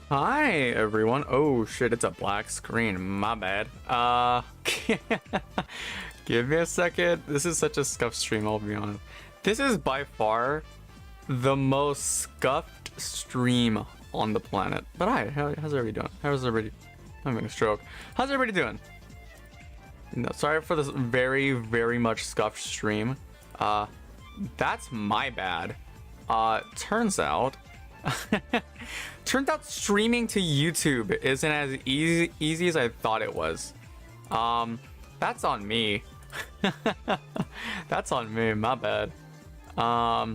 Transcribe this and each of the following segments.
Hi everyone. Oh shit, it's a black screen. My bad. Give me a second. This is such a scuffed stream, I'll be honest. This is by far the most scuffed stream on the planet. But hi, how's everybody doing? How's everybody? I'm having a stroke. How's everybody doing? No, sorry for this very, very much scuffed stream. That's my bad. Turns out streaming to YouTube isn't as easy as I thought it was. That's on me. That's on me, my bad. But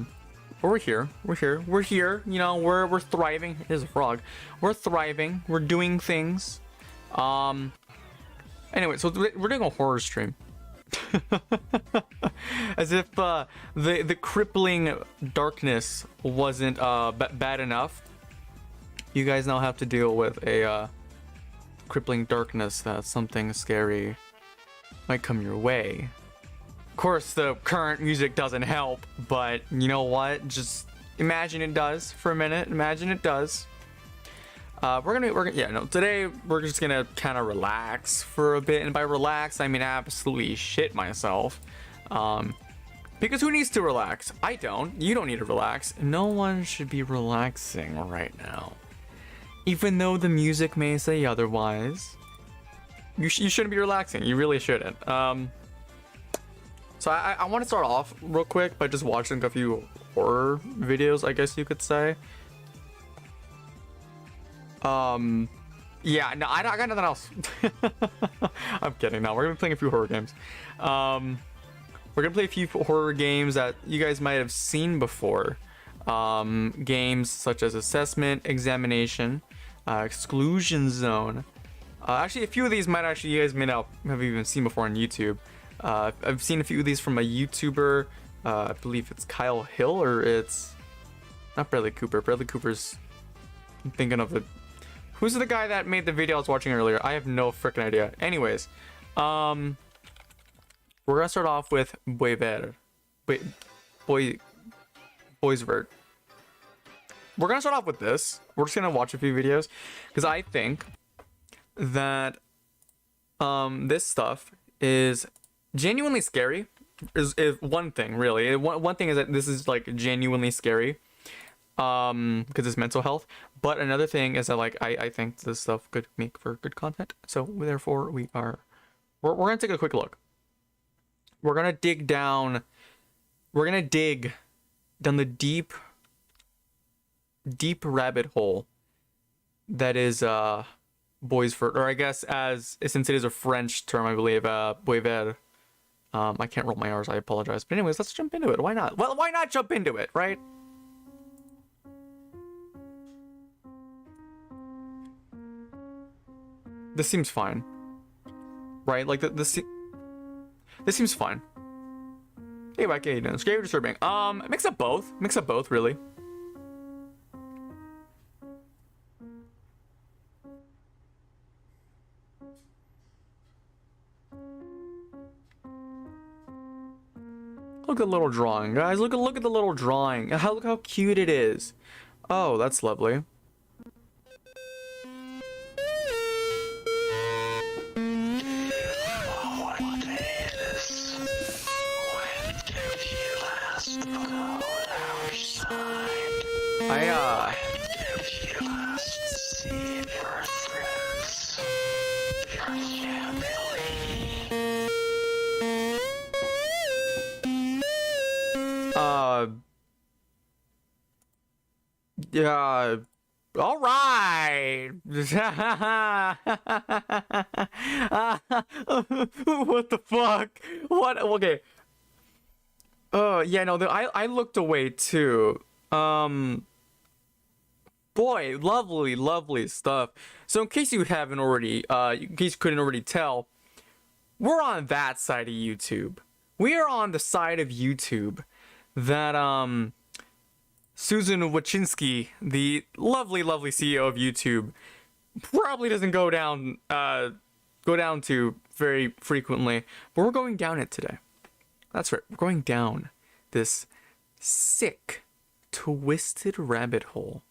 we're here. You know, we're thriving. There's a frog. We're thriving. We're doing things. Anyway, so we're doing a horror stream. As if the crippling darkness wasn't bad enough. You guys now have to deal with a crippling darkness that something scary might come your way. Of course, the current music doesn't help, but you know what? Just imagine it does for a minute. Imagine it does. Today we're just gonna kind of relax for a bit, and by relax I mean absolutely shit myself. Because who needs to relax? I don't. You don't need to relax. No one should be relaxing right now. Even though the music may say otherwise, you shouldn't be relaxing. You really shouldn't. So I want to start off real quick by just watching a few horror videos, I guess you could say. Yeah, no, I got nothing else. I'm kidding. No, we're gonna be playing a few horror games. We're gonna play a few horror games that you guys might have seen before. Games such as Assessment, Examination, Exclusion Zone. Actually, a few of these you guys may not have even seen before on YouTube. I've seen a few of these from a YouTuber. I believe it's Kyle Hill, or it's not Bradley Cooper. Bradley Cooper's, I'm thinking of the. Who's the guy that made the video I was watching earlier? I have no freaking idea. Anyways, we're gonna start off with Boisvert. Boisvert. We're gonna start off with this. We're just gonna watch a few videos because I think that this stuff is genuinely scary. Is one thing really. One thing is that this is like genuinely scary. Because it's mental health, but another thing is that like I think this stuff could make for good content, so therefore we're gonna take a quick look. We're gonna dig down the deep rabbit hole that is Boisvert, or I guess since it is a French term, I believe, Boisvert. I can't roll my R's, I apologize, but anyways, let's jump into it. Why not? Well, why not jump into it, right? This seems fine, right? Like this seems fine. Hey, back, hey, no, scary or disturbing. Mix up both, really. Look at the little drawing, guys. Look at the little drawing. Look how cute it is. Oh, that's lovely. Yeah. All right. What the fuck? What? Okay. Yeah, no, I looked away too. Boy, lovely stuff. So in case you haven't already, in case you couldn't already tell, we're on that side of YouTube. We are on the side of YouTube that, Susan Wojcicki, the lovely CEO of YouTube, probably doesn't go down to very frequently, but we're going down it today. That's right, we're going down this sick, twisted rabbit hole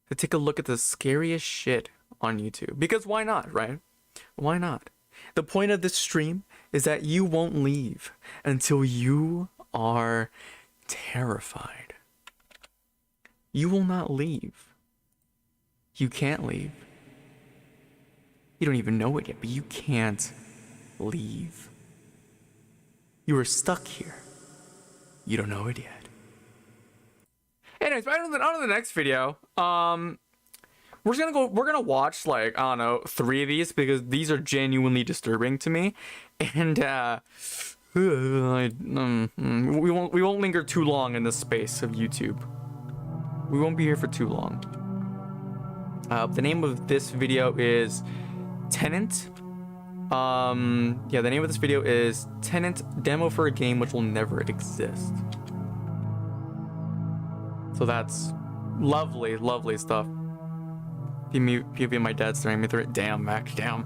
to take a look at the scariest shit on YouTube. Because why not, right? Why not? The point of this stream is that you won't leave until you are terrified. You will not leave. You can't leave. You don't even know it yet, but you can't leave. You are stuck here. You don't know it yet. Anyways, on to the next video. We're gonna watch, like, I don't know, 3 of these because these are genuinely disturbing to me. And we won't linger too long in this space of YouTube. We won't be here for too long. The name of this video is Tenant. Yeah, the name of this video is Tenant Demo for a Game Which Will Never Exist. So that's lovely, lovely stuff. PV my dad staring me through it. Damn, Mac, damn.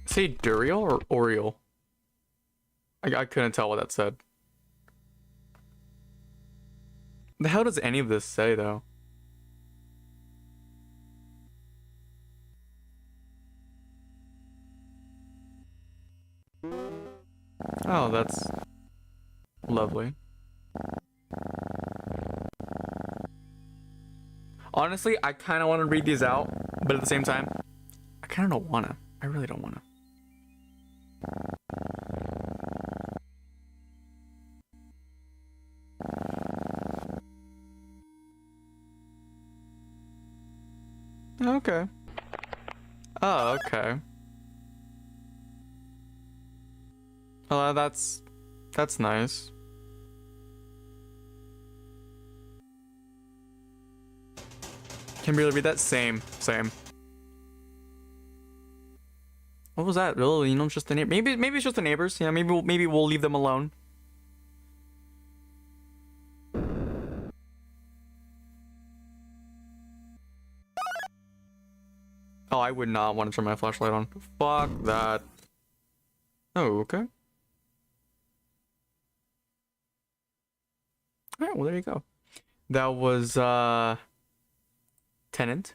Say Duriel or Oriole? I couldn't tell what that said. The hell does any of this say, though? Oh, that's lovely. Honestly, I kind of want to read these out, but at the same time, I kind of don't want to. I really don't want to. Okay. Oh, okay. Oh, that's nice. Can barely read that. Same. What was that? Really? You know, it's just the neighbor. Maybe it's just the neighbors. Yeah, maybe we'll leave them alone. Oh, I would not want to turn my flashlight on. Fuck that. Oh, okay. Alright, well, there you go. That was, Tenant.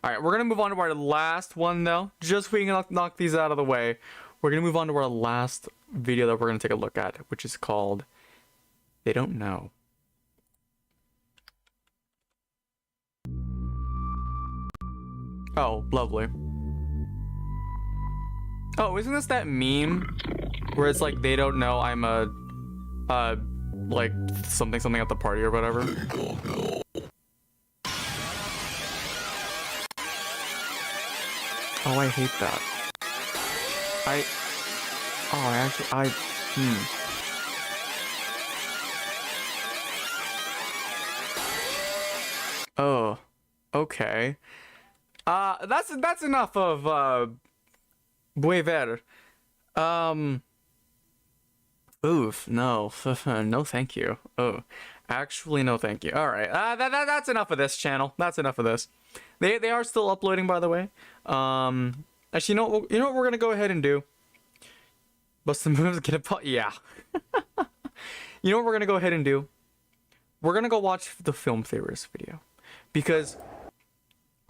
Alright, we're gonna move on to our last one, though. Just so we can knock these out of the way. We're gonna move on to our last video that we're gonna take a look at, which is called They Don't Know. Oh, lovely. Oh, isn't this that meme where it's like they don't know I'm a like something at the party or whatever? Oh, I hate that. Oh, okay. That's enough of Buever. Oof, no. No thank you. Oh. Actually, no thank you. Alright. That's enough of this channel. That's enough of this. They are still uploading, by the way. Actually, you know what we're gonna go ahead and do? Bust the moves, get a yeah. You know what we're gonna go ahead and do? We're gonna go watch the Film Theorist video. Because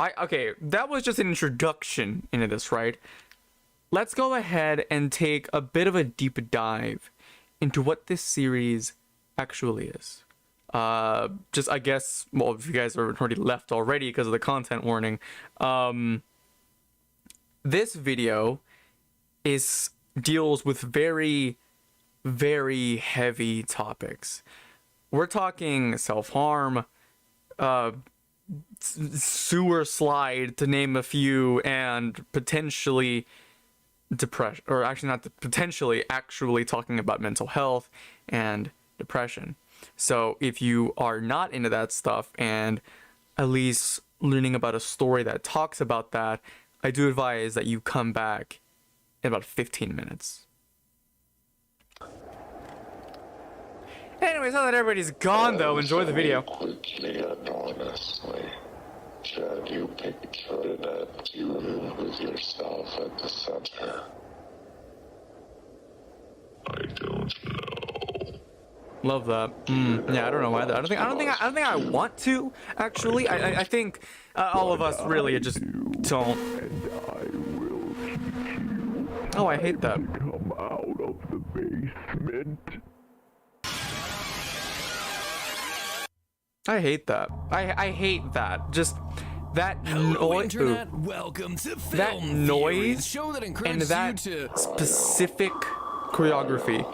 okay, that was just an introduction into this, right? Let's go ahead and take a bit of a deep dive into what this series actually is. Just, I guess, well, if you guys are already left already because of the content warning, this video deals with very, very heavy topics. We're talking self-harm, sewer slide, to name a few, and potentially depression, or actually not potentially, actually talking about mental health and depression. So if you are not into that stuff and at least learning about a story that talks about that, I do advise that you come back in about 15 minutes. Anyways, now that everybody's gone, though, enjoy the video. Quickly and honestly, can you picture an empty room with yourself at the center? I don't know. Love that. Yeah, I don't know either. I don't think I want to. Actually, I think all of us really just don't. And I will teach you. Oh, I hate that. Come out of the basement. I hate that. I hate that. Just that Hello, noise. Internet. Welcome to Film That Theory, noise the show that and encourages that you to. specific choreography.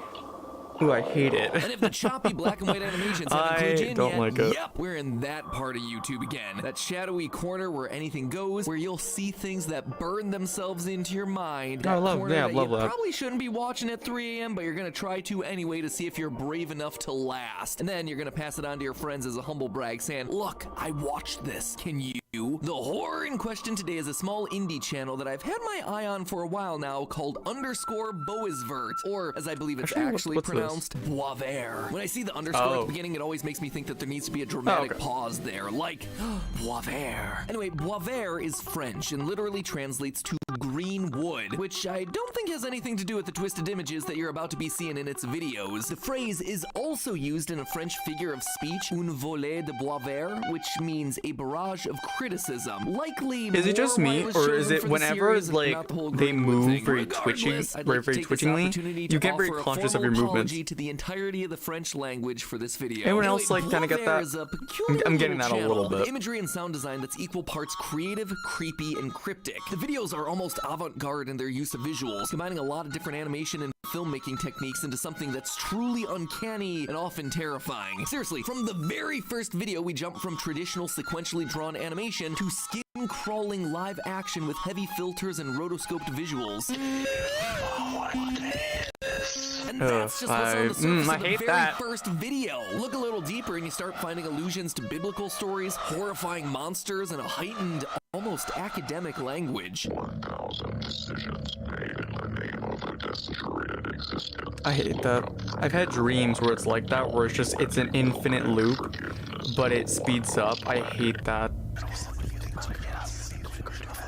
Ooh, I hate it. And if the choppy black and white animations haven't I clued you in don't yet, like it. yep, we're in that part of YouTube again. That shadowy corner where anything goes, where you'll see things that burn themselves into your mind. That corner that you probably shouldn't be watching at 3 a.m., but you're gonna try to anyway to see if you're brave enough to last. And then you're gonna pass it on to your friends as a humble brag, saying, "Look, I watched this. Can you?" The horror in question today is a small indie channel that I've had my eye on for a while now called _Boisvert, or as I believe it's actually pronounced, Boisvert. When I see the underscore at the beginning, it always makes me think that there needs to be a dramatic pause there, like, Boisvert. Anyway, Boisvert is French and literally translates to green wood, which I don't think has anything to do with the twisted images that you're about to be seeing in its videos. The phrase is also used in a French figure of speech, une volée de Boisvert, which means a barrage of criticism. Likely Is it just me, or is it whenever like they move very twitchingly, you get very conscious of your movements? To the entirety of the French language for this video. Anyone else like kind of get that? I'm getting that a little bit. Imagery and sound design that's equal parts creative, creepy, and cryptic. The videos are almost avant-garde in their use of visuals, combining a lot of different animation and filmmaking techniques into something that's truly uncanny and often terrifying. Seriously, from the very first video, we jump from traditional sequentially drawn animation to skin-crawling live action with heavy filters and rotoscoped visuals. And that's just what's on the surface of the very first video. Look a little deeper and you start finding allusions to biblical stories, horrifying monsters, and a heightened, almost academic language. 1,000 decisions made in the name of a desecrated existence. I hate that. I've had dreams where it's like that, where it's an infinite loop, but it speeds up. I hate that.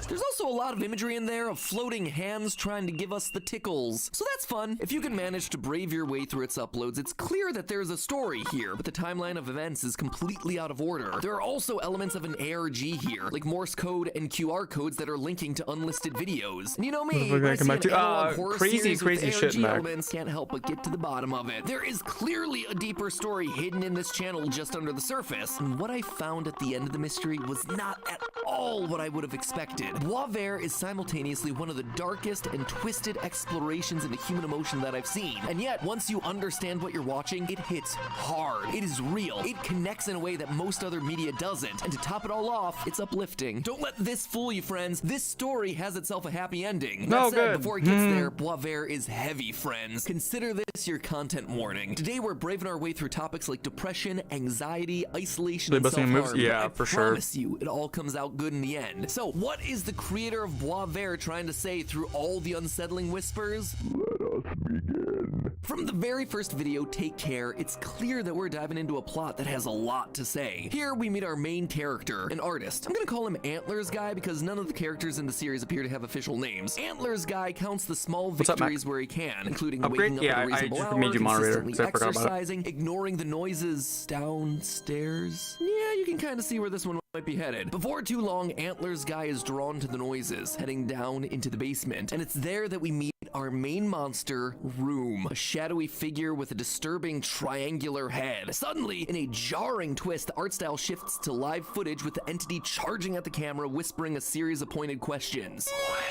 There's also a lot of imagery in there of floating hands trying to give us the tickles. So that's fun. If you can manage to brave your way through its uploads, it's clear that there's a story here, but the timeline of events is completely out of order. There are also elements of an ARG here, like Morse code and QR codes that are linking to unlisted videos. And you know me, when I see an analog horror series with ARG elements, can't help but get to the bottom of it. There is clearly a deeper story hidden in this channel just under the surface, and what I found at the end of the mystery was not at all what I would have expected. Boisvert is simultaneously one of the darkest and twisted explorations into human emotion that I've seen. And yet, once you understand what you're watching, it hits hard. It is real. It connects in a way that most other media doesn't. And to top it all off, it's uplifting. Don't let this fool you, friends. This story has itself a happy ending. That said, before it gets there, Boisvert is heavy, friends. Consider this your content warning. Today, we're braving our way through topics like depression, anxiety, isolation, and self-harm. Yeah, for sure. I promise you, it all comes out good in the end. So, what is the creator of Boisvert trying to say through all the unsettling whispers? Let us begin. From the very first video, Take Care, it's clear that we're diving into a plot that has a lot to say. Here we meet our main character, an artist. I'm gonna call him Antlers Guy because none of the characters in the series appear to have official names. Antlers Guy counts the small victories where he can, including waking up at a reasonable hour, consistently exercising, ignoring the noises downstairs. Yeah, you can kind of see where this one might be headed. Before too long, Antlers Guy is drawn to the noises, heading down into the basement, and it's there that we meet our main monster, Room, a shadowy figure with a disturbing triangular head. Suddenly, in a jarring twist, the art style shifts to live footage with the entity charging at the camera, whispering a series of pointed questions.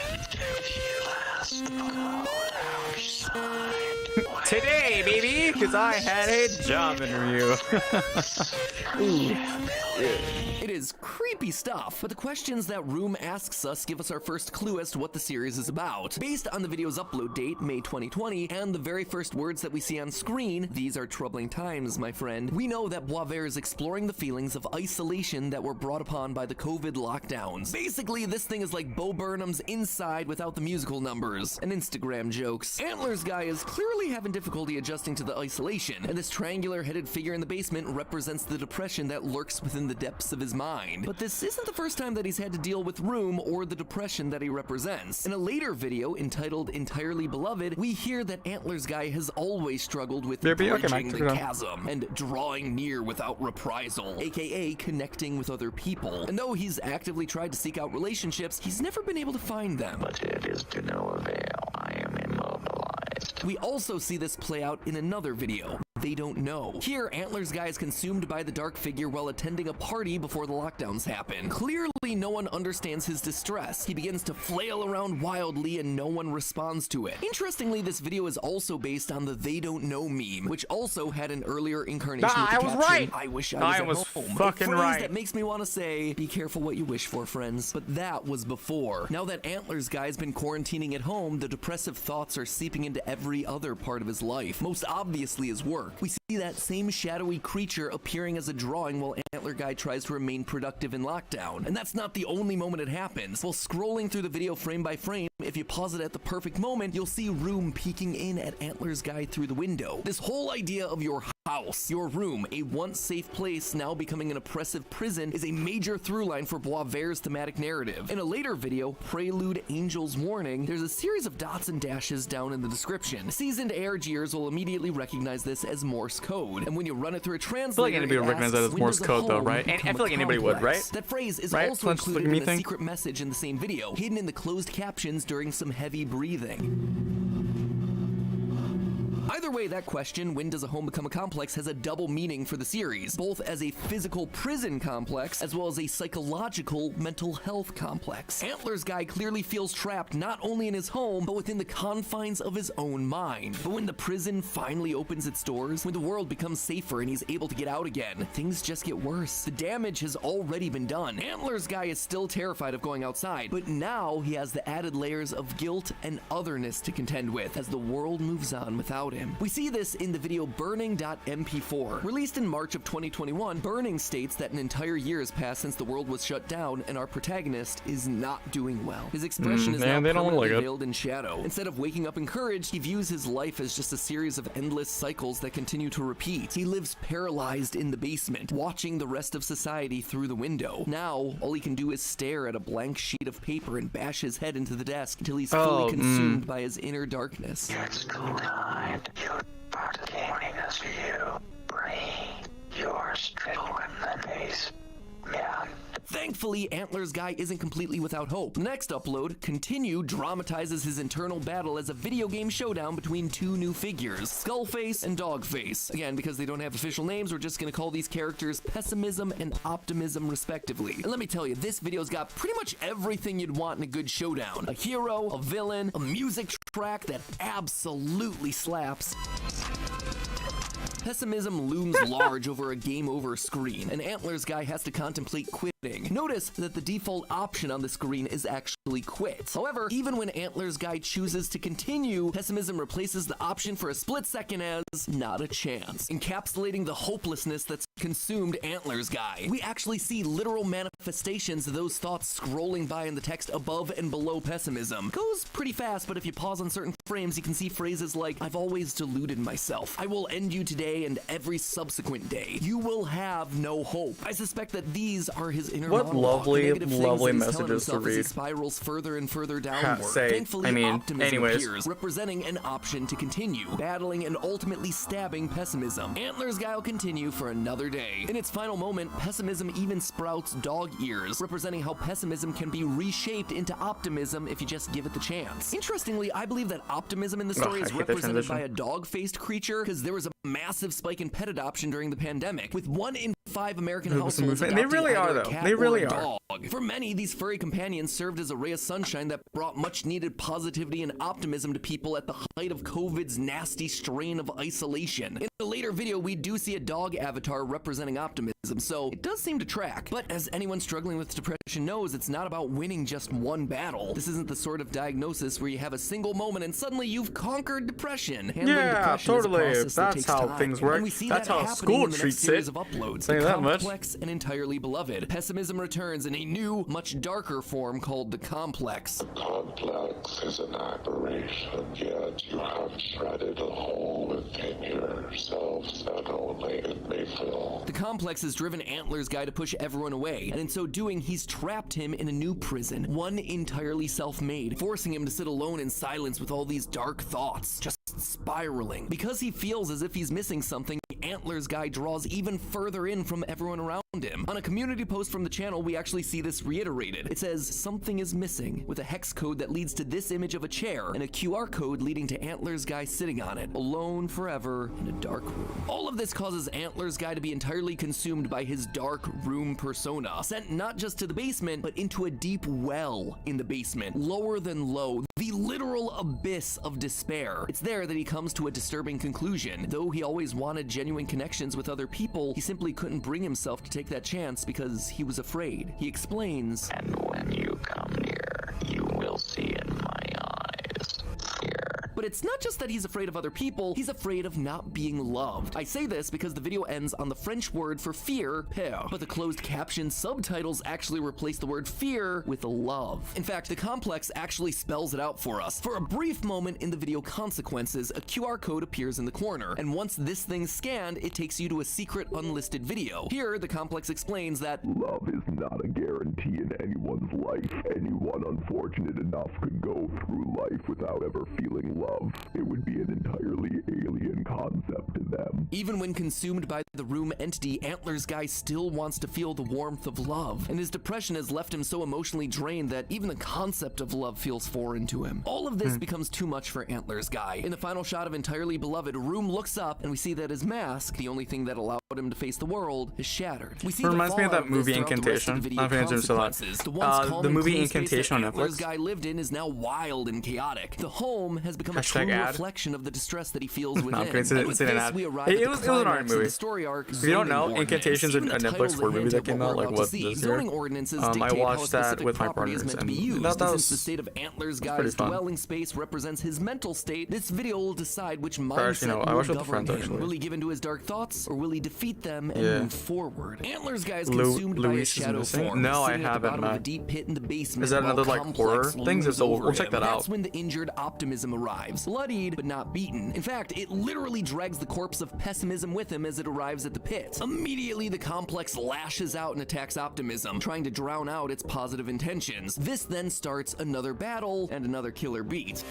When did you last go outside? Today, baby, because I had a job interview. Ooh. It is creepy stuff, but the questions that Room asks us give us our first clue as to what the series is about. Based on the video's upload date, May 2020, and the very first words that we see on screen, these are troubling times, my friend, we know that Boisvert is exploring the feelings of isolation that were brought upon by the COVID lockdowns. Basically, this thing is like Bo Burnham's Inside without the musical numbers and Instagram jokes. Antlers Guy is clearly having difficulty adjusting to the isolation, and this triangular-headed figure in the basement represents the depression that lurks within the depths of his mind. But this isn't the first time that he's had to deal with Room or the depression that he represents. In a later video entitled Entirely Beloved, we hear that Antlers Guy has always struggled with bridging the chasm and drawing near without reprisal, aka connecting with other people. And though he's actively tried to seek out relationships, he's never been able to find them. But it is to no avail. I am immobilized. We also see this play out in another video. They don't know. Here, Antlers Guy is consumed by the dark figure while attending a party before the lockdowns happen. Clearly, no one understands his distress. He begins to flail around wildly and no one responds to it. Interestingly, this video is also based on the They Don't Know meme, which also had an earlier incarnation with the caption, right. I wish I was at home. Fucking a phrase right. that makes me want to say, be careful what you wish for, friends. But that was before. Now that Antlers Guy's been quarantining at home, the depressive thoughts are seeping into every other part of his life. Most obviously his work. We see that same shadowy creature appearing as a drawing while Antler Guy tries to remain productive in lockdown. And that's not the only moment it happens. While scrolling through the video frame by frame, if you pause it at the perfect moment, you'll see Room peeking in at Antlers Guy through the window. This whole idea of your house, your room, a once safe place now becoming an oppressive prison, is a major through line for Boisvert's thematic narrative. In a later video, Prelude Angel's Warning, there's a series of dots and dashes down in the description. Seasoned ARGers will immediately recognize this as Morse code, and when you run it through a translator, I feel like anybody would recognize that as Morse code though, right? And I feel like anybody would, right? That phrase is right? also included in a secret message in the same video, hidden in the closed captions during some heavy breathing. Either way, that question, when does a home become a complex, has a double meaning for the series, both as a physical prison complex as well as a psychological mental health complex. Antlers Guy clearly feels trapped not only in his home, but within the confines of his own mind. But when the prison finally opens its doors, when the world becomes safer and he's able to get out again, things just get worse. The damage has already been done. Antlers Guy is still terrified of going outside, but now he has the added layers of guilt and otherness to contend with as the world moves on without him. We see this in the video Burning.mp4. Released in March of 2021, Burning states that an entire year has passed since the world was shut down and our protagonist is not doing well. His expression is now permanently veiled in shadow. Instead of waking up encouraged, he views his life as just a series of endless cycles that continue to repeat. He lives paralyzed in the basement, watching the rest of society through the window. Now, all he can do is stare at a blank sheet of paper and bash his head into the desk until he's fully consumed by his inner darkness. It's kind. You part of gaming is you. Brain. You're still in the base. Yeah. Thankfully, Antlers Guy isn't completely without hope. Next upload, Continue dramatizes his internal battle as a video game showdown between two new figures, Skullface and Dogface. Again, because they don't have official names, we're just gonna call these characters Pessimism and Optimism respectively. And let me tell you, this video's got pretty much everything you'd want in a good showdown. A hero, a villain, a music track that absolutely slaps. Pessimism looms large over a game over screen, and Antlers Guy has to contemplate quitting. Notice that the default option on the screen is actually quit. However, even when Antlers Guy chooses to continue, Pessimism replaces the option for a split second as not a chance, encapsulating the hopelessness that's consumed Antlers Guy. We actually see literal manifestations of those thoughts scrolling by in the text above and below Pessimism. Goes pretty fast, but if you pause on certain frames, you can see phrases like, I've always deluded myself. I will end you today and every subsequent day. You will have no hope. I suspect that these are his inner monologue, lovely messages to read. As he spirals further and further downward. Thankfully, Optimism appears, representing an option to continue, battling and ultimately stabbing Pessimism. Antlers Guy will continue for another day. In its final moment, Pessimism even sprouts dog ears, representing how Pessimism can be reshaped into Optimism if you just give it the chance. Interestingly, I believe that Optimism in the story is represented by a dog-faced creature, because there was a massive spike in pet adoption during the pandemic, with 1 in 5 American households adopting they really are, either a though. cat They really or a are. dog. For many, these furry companions served as a ray of sunshine that brought much needed positivity and optimism to people at the height of COVID's nasty strain of isolation. In a later video, we do see a dog avatar representing optimism, so it does seem to track. But as anyone struggling with depression knows, it's not about winning just one battle. This isn't the sort of diagnosis where you have a single moment and suddenly you've conquered depression. Handling depression totally. Is a process that That's takes how time. things work. And we see That's that how happening school in the next treats series it. of uploads. Say that much. Complex and Entirely Beloved. pessimism returns in a new, much darker form called the complex. Complex is an aberration, yet you have shredded a hole within yourselves that only it may fill. The complex has driven Antler's guy to push everyone away, and in so doing, he's trapped him in a new prison, one entirely self-made, forcing him to sit alone in silence with all these dark thoughts, just spiraling. Because he feels as if he's missing something, Antler's guy draws even further in from everyone around him. On a community post from the channel, we actually see this reiterated. It says, "Something is missing," with a hex code that leads to this image of a chair and a QR code leading to Antler's guy sitting on it, alone forever in a dark room. All of this causes Antler's guy to be entirely consumed by his dark room persona, sent not just to the basement, but into a deep well in the basement, lower than low, the literal abyss of despair. It's there that he comes to a disturbing conclusion. Though he always wanted genuine connections with other people, he simply couldn't bring himself to take that chance because he was afraid. He explains, And when you come near, you will see in my eyes fear. but it's not just that he's afraid of other people, he's afraid of not being loved. I say this because the video ends on the French word for fear, peur, but the closed caption subtitles actually replace the word fear with love. In fact, the complex actually spells it out for us. For a brief moment in the video consequences, a QR code appears in the corner, and once this thing's scanned, it takes you to a secret unlisted video. Here, the complex explains that love is not a guarantee in anyone's life. Anyone unfortunate enough could go through life without ever feeling love. It would be an entirely alien concept to them. even when consumed by the room entity, Antler's guy still wants to feel the warmth of love, and his depression has left him so emotionally drained that even the concept of love feels foreign to him. All of this becomes too much for Antler's guy. In the final shot of Entirely Beloved, Room looks up and we see that his mask, the only thing that allowed him to face the world, is shattered. We see It the reminds me of fallout that movie this throughout the rest of Incantation. the video I don't know if you saw that. consequences. The once calm The and movie clean space Incantation that on Antler's Netflix. guy lived in is now wild and chaotic. The home has become Hashtag a true ad. reflection of the distress that he feels No, within. it's And with an this, ad. we arrive It at was the an alright climax of movie. the story arc. If you don't know, Zoning Incantation's ordinance. a Even the Netflix titles horror movie hint that at came what out we're like about to what see. this year. Zoning ordinances I dictate how a watched that specific with my property is partners, meant to be and used. that Since was the state of Antler's pretty guy's fun. dwelling space represents his mental state, this video will decide which actually, mindset no, I will watched with the govern friends, him. actually. Will he give into his dark thoughts, or will he defeat them and Yeah. move forward? Antler's guy is Lu- consumed by a Luis is shadow missing? form. No, I sitting at the haven't, bottom of a Matt. deep pit in the basement. Is that while another, like, Complex horror thing? looms So over we'll check him. that out. That's when the injured optimism arrives. Bloodied, but not beaten. In fact, it literally drags the corpse of pessimism with him as it arrives at the pit. Immediately, the complex lashes out and attacks optimism, trying to drown out its positive intentions. This then starts another battle and another killer beat.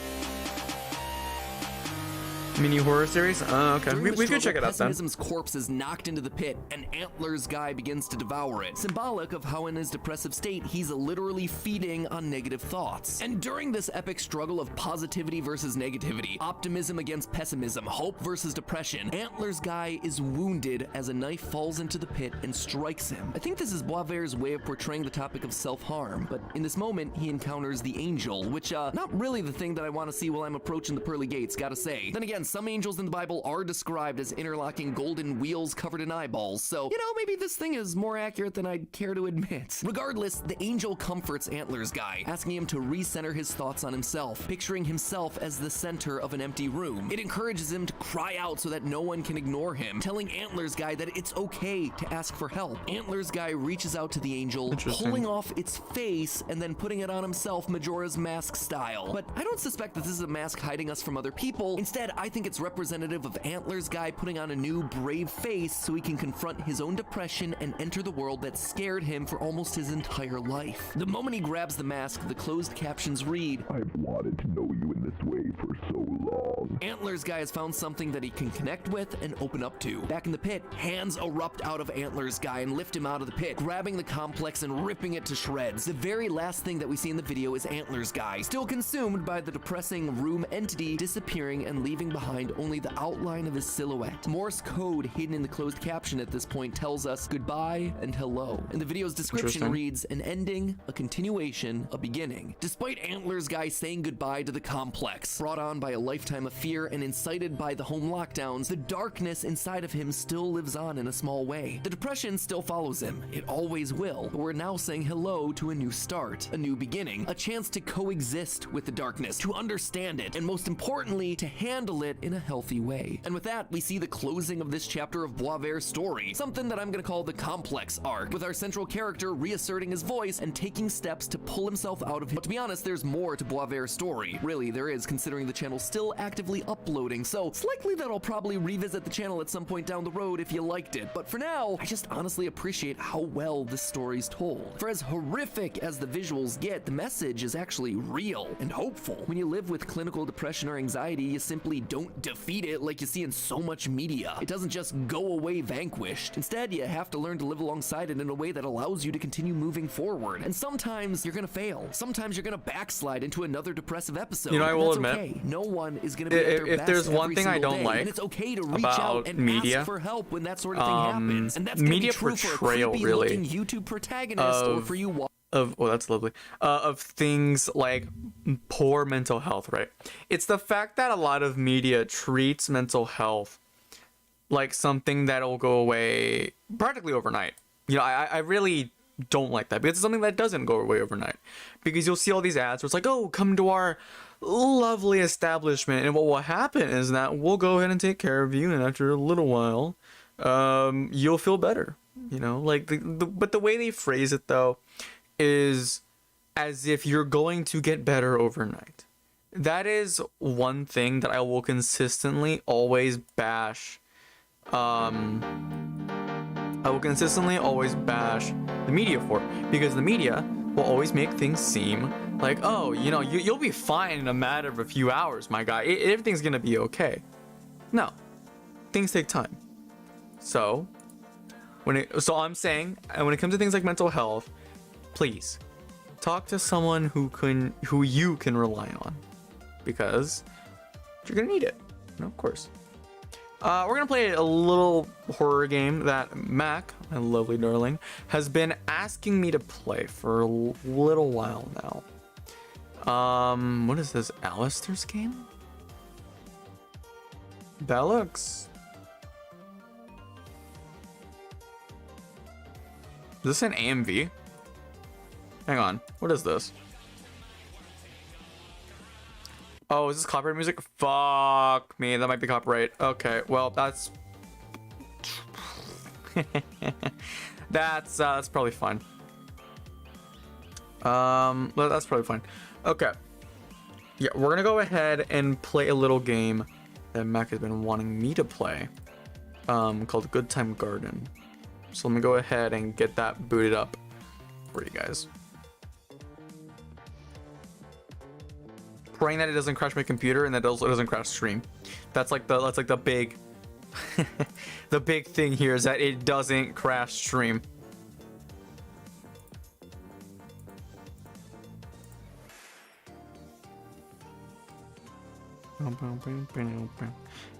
Mini horror series? Okay. During We the could struggle, check it out then. Pessimism's corpse is knocked into the pit, and Antler's guy begins to devour it, symbolic of how in his depressive state, he's literally feeding on negative thoughts. And during this epic struggle of positivity versus negativity, optimism against pessimism, hope versus depression, Antler's guy is wounded as a knife falls into the pit and strikes him. I think this is Boisvert's way of portraying the topic of self-harm, but in this moment, he encounters the angel, which, not really the thing that I want to see while I'm approaching the pearly gates, gotta say. Then again, some angels in the Bible are described as interlocking golden wheels covered in eyeballs, so, maybe this thing is more accurate than I'd care to admit. Regardless, the angel comforts Antler's guy, asking him to recenter his thoughts on himself, picturing himself as the center of an empty room. It encourages him to cry out so that no one can ignore him, telling Antler's guy that it's okay to ask for help. Antler's guy reaches out to the angel, Interesting. pulling off its face and then putting it on himself Majora's Mask style. But I don't suspect that this is a mask hiding us from other people. Instead, I think it's representative of Antler's guy putting on a new brave face so he can confront his own depression and enter the world that scared him for almost his entire life. The moment he grabs the mask, the closed captions read, I've wanted to know you in this way for so long. Antler's guy has found something that he can connect with and open up to. Back in the pit, hands erupt out of Antler's guy and lift him out of the pit, grabbing the complex and ripping it to shreds. The very last thing that we see in the video is Antler's guy, still consumed by the depressing room entity, disappearing and leaving behind only the outline of his silhouette. Morse code hidden in the closed caption at this point tells us goodbye and hello. And the video's description Interesting. reads, an ending, a continuation, a beginning. Despite Antler's guy saying goodbye to the complex, brought on by a lifetime of fear and incited by the home lockdowns, the darkness inside of him still lives on in a small way. The depression still follows him. It always will. But we're now saying hello to a new start, a new beginning, a chance to coexist with the darkness, to understand it, and most importantly, to handle it it in a healthy way. And with that, we see the closing of this chapter of Boisvert's story, something that I'm gonna call the complex arc, with our central character reasserting his voice and taking steps to pull himself out of his. But to be honest, there's more to Boisvert's story. Really, there is, considering the channel's still actively uploading, so it's likely that I'll probably revisit the channel at some point down the road if you liked it. But for now, I just honestly appreciate how well this story's told. For as horrific as the visuals get, the message is actually real and hopeful. When you live with clinical depression or anxiety, you simply don't defeat it like you see in so much media. It doesn't just go away vanquished. Instead, you have to learn to live alongside it in a way that allows you to continue moving forward. And sometimes you're gonna fail. Sometimes you're gonna backslide into another depressive episode. You know, I will that's admit, okay. No one is gonna be at their if best there's one every thing I single don't day, like and it's okay to reach about out and media, ask for help when that sort of thing happens. And that's gonna media be true for a portrayal, creepy really, looking YouTube protagonist or for you of, oh, that's lovely, of things like poor mental health, right? It's the fact that a lot of media treats mental health like something that'll go away practically overnight. You know, I really don't like that, because it's something that doesn't go away overnight. Because you'll see all these ads where it's like, oh, come to our lovely establishment, and what will happen is that we'll go ahead and take care of you, and after a little while, you'll feel better. You know, like but the way they phrase it though is as if you're going to get better overnight. That is one thing that I will consistently always bash. I will consistently always bash the media for, because the media will always make things seem like, oh, you know, you'll be fine in a matter of a few hours, my guy. Everything's gonna be okay. No, things take time. So I'm saying, when it comes to things like mental health, please talk to someone who you can rely on, because you're gonna need it. No, of course. We're gonna play a little horror game that Mac, my lovely darling, has been asking me to play for a little while now. What is this? Alistair's game? That looks... Is this an AMV? Hang on, what is this? Oh, is this copyright music? Fuck me, that might be copyright. Okay, well, that's... that's probably fine. That's probably fine. Okay. Yeah, we're gonna go ahead and play a little game that Mac has been wanting me to play, called Good Time Garden. So let me go ahead and get that booted up for you guys. Praying that it doesn't crash my computer and that it also doesn't crash stream. That's like the big the big thing here, is that it doesn't crash stream.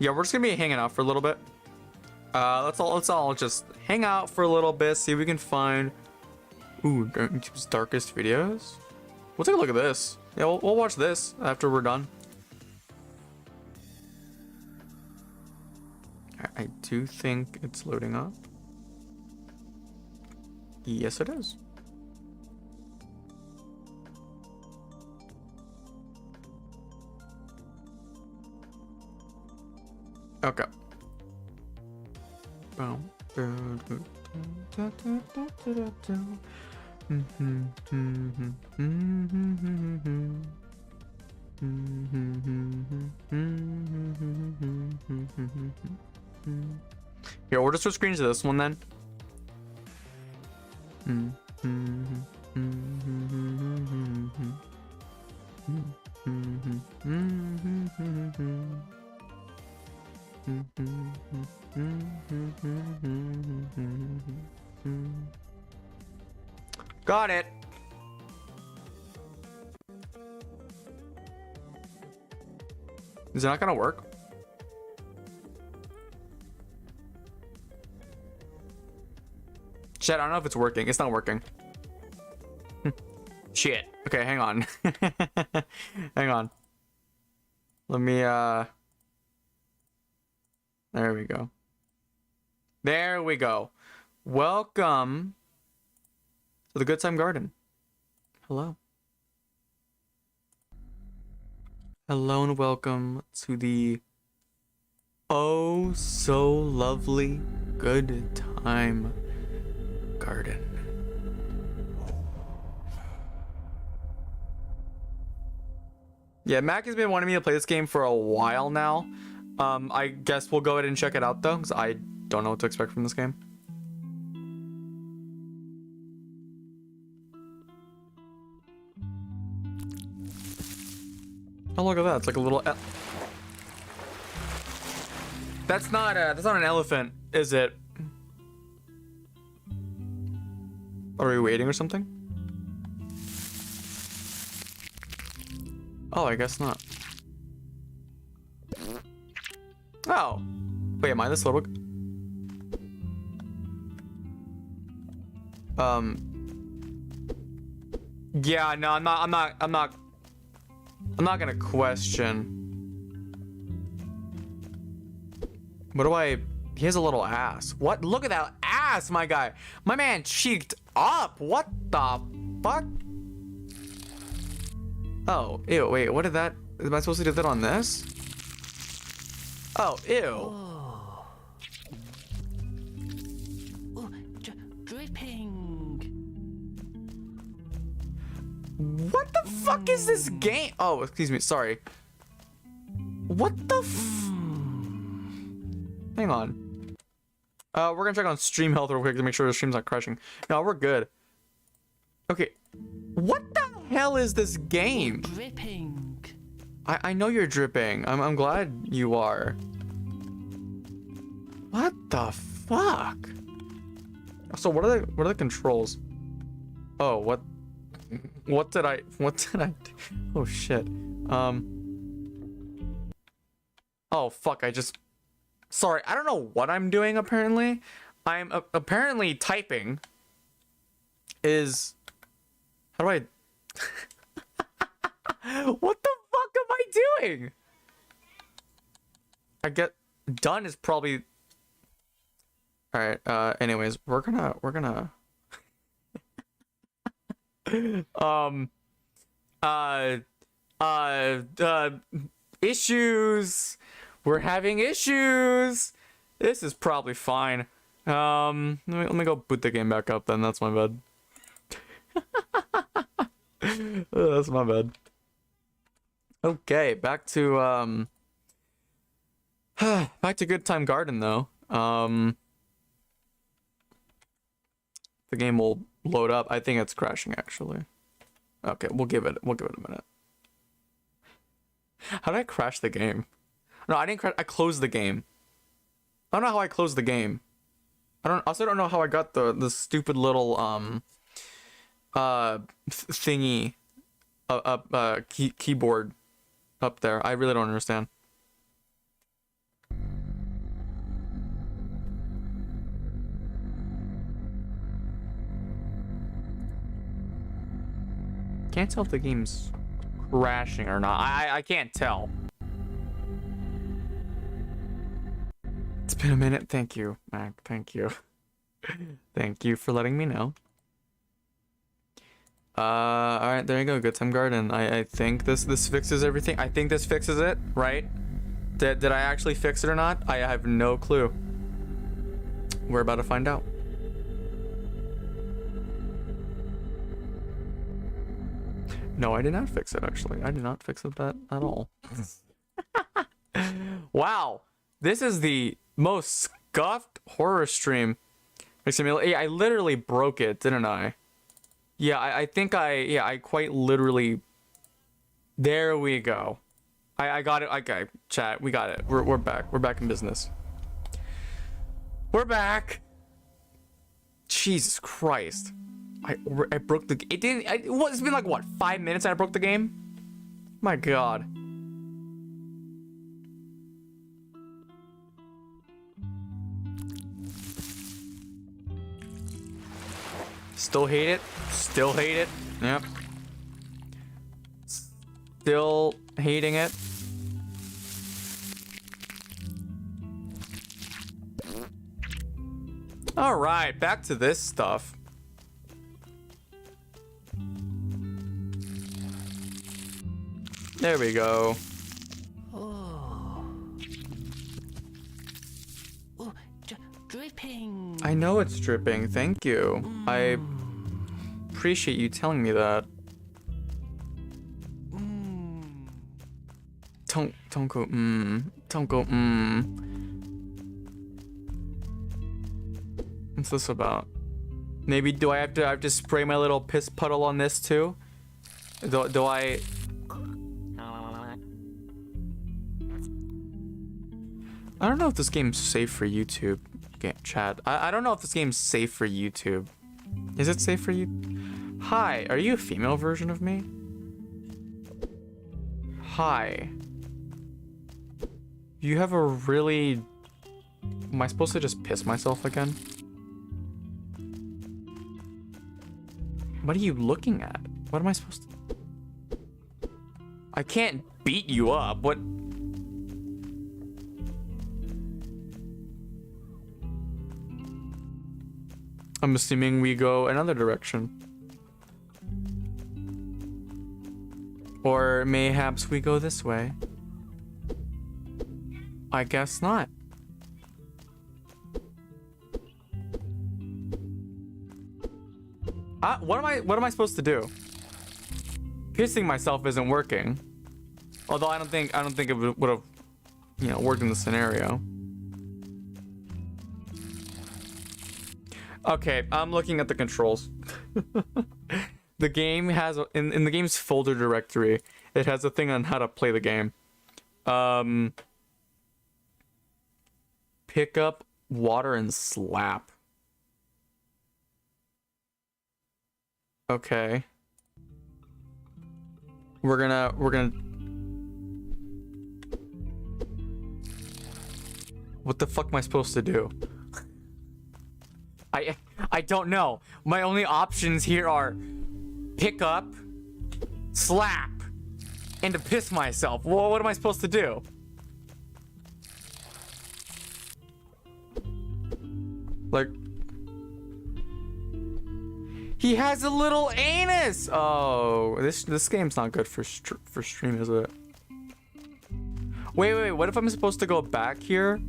Yeah, we're just gonna be hanging out for a little bit. Let's all just hang out for a little bit, see if we can find YouTube's darkest videos. We'll take a look at this. Yeah, we'll watch this after we're done. I do think it's loading up. Yes, it is. Okay. Here, we'll just switch screens to this one then. Got it. Is it not gonna work? Shit, I don't know if it's working. It's not working. Shit. Okay, hang on. Hang on. Let me, there we go. There we go. Welcome to the Good Time Garden. Hello. Hello and welcome to the Oh, so lovely. Good time garden. Yeah, Mac has been wanting me to play this game for a while now. I guess we'll go ahead and check it out though, because I don't know what to expect from this game. Oh, look at that. It's like a little that's not an elephant, is it? Are we waiting or something? Oh, I guess not. Oh. Wait, am I this little... Yeah, no, I'm not gonna question. What do I... He has a little ass. What? Look at that ass, my guy. My man cheeked up. What the fuck? Oh, ew, wait, what did that... Am I supposed to do that on this? Oh, ew. Oh, dripping. What the fuck is this game? Oh, excuse me, sorry. What the Hang on. We're gonna check on stream health real quick to make sure the stream's not crashing. No, we're good. Okay. What the hell is this game? Dripping. I know you're dripping. I'm glad you are. What the fuck? So what are the controls? Oh, what did I do? Oh shit. Oh fuck, sorry, I don't know what I'm doing apparently. I'm apparently typing is... How do I... What the fuck am I doing? I get... Done is probably... Alright, anyways, we're gonna... Issues. We're having issues. This is probably fine. Let me go boot the game back up then. That's my bad. That's my bad. Okay, back to back to Good Time Garden though. The game will load up. I think it's crashing actually. Okay, we'll give it a minute. How did I crash the game? No, I didn't crash. I closed the game. I don't know how I closed the game. I also don't know how I got the stupid little thingy keyboard up there. I really don't understand. Can't tell if the game's crashing or not. I can't tell. It's been a minute. Thank you, Mac. Thank you. Thank you for letting me know. Alright, there you go. Good Time Garden. I think this fixes everything. I think this fixes it, right? Did I actually fix it or not? I have no clue. We're about to find out. No, I did not fix it, actually. I did not fix it that at all. Wow. This is the most scuffed horror stream. I literally broke it, didn't I? Yeah, I think I quite literally... There we go. I got it. Okay, chat, we got it. We're back. We're back in business. We're back. Jesus Christ. I broke the... It didn't... It's been like, what, 5 minutes and I broke the game? My God. Still hate it. Still hate it. Yep. Still hating it. All right, back to this stuff. There we go. Oh. Ping. I know it's dripping. Thank you. I appreciate you telling me that. Don't go. Don't go. What's this about? Maybe do I have to spray my little piss puddle on this too? Do I? I don't know if this game's safe for YouTube. Chat. I don't know if this game's safe for YouTube. Is it safe for you? Hi, are you a female version of me? Hi. You have a really... Am I supposed to just piss myself again? What are you looking at? What am I supposed to... I can't beat you up. What... I'm assuming we go another direction. Or mayhaps we go this way. I guess not. What am I supposed to do? Pissing myself isn't working. Although I don't think it would have, you know, worked in the scenario. Okay, I'm looking at the controls. The game has in the game's folder directory, it has a thing on how to play the game. Pick up water and slap. Okay. We're gonna What the fuck am I supposed to do? I don't know. My only options here are pick up, slap, and to piss myself. Well, what am I supposed to do? Like, he has a little anus. Oh, this game's not good for stream, is it? Wait. What if I'm supposed to go back here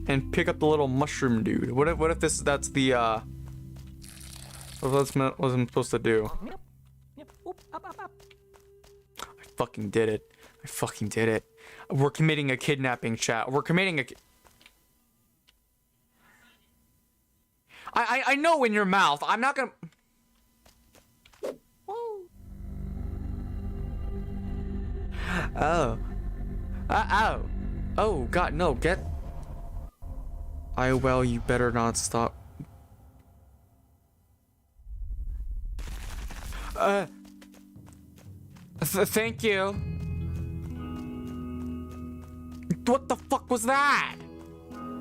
and pick up the little mushroom dude? What if that's the what I'm supposed to do? I fucking did it. I fucking did it. We're committing a kidnapping, chat. We're committing a. I know in your mouth. I'm not gonna. Oh. Oh. Oh God, no! Get. Well, you better not stop. Thank you. What the fuck was that?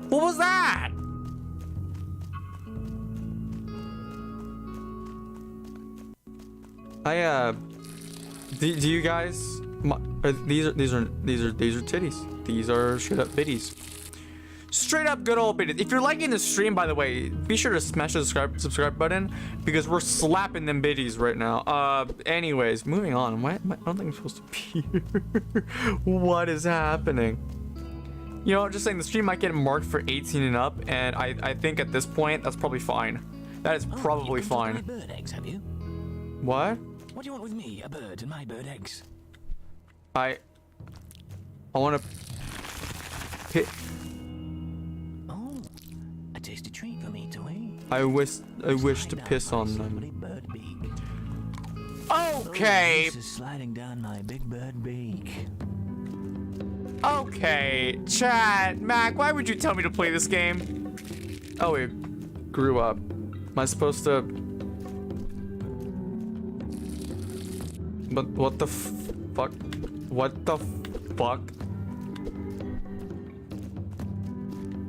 What was that? Do you guys? These are titties. These are straight up bitties. Straight up good old bitties. If you're liking the stream, by the way, be sure to smash the subscribe button because we're slapping them bitties right now. Anyways, moving on. I don't think I'm supposed to be here. What is happening? You know, just saying the stream might get marked for 18 and up, and I think at this point that's probably fine. That is probably fine. Bird eggs, have you? What? What do you want with me? A bird and my bird eggs. I want to hit. Oh, a tasty treat for me to eat. I wish to piss on them. Bird beak. Okay. This is sliding down my big bird beak. Okay, chat. Mac, why would you tell me to play this game? Oh, it grew up. Am I supposed to? But what the fuck? What the fuck?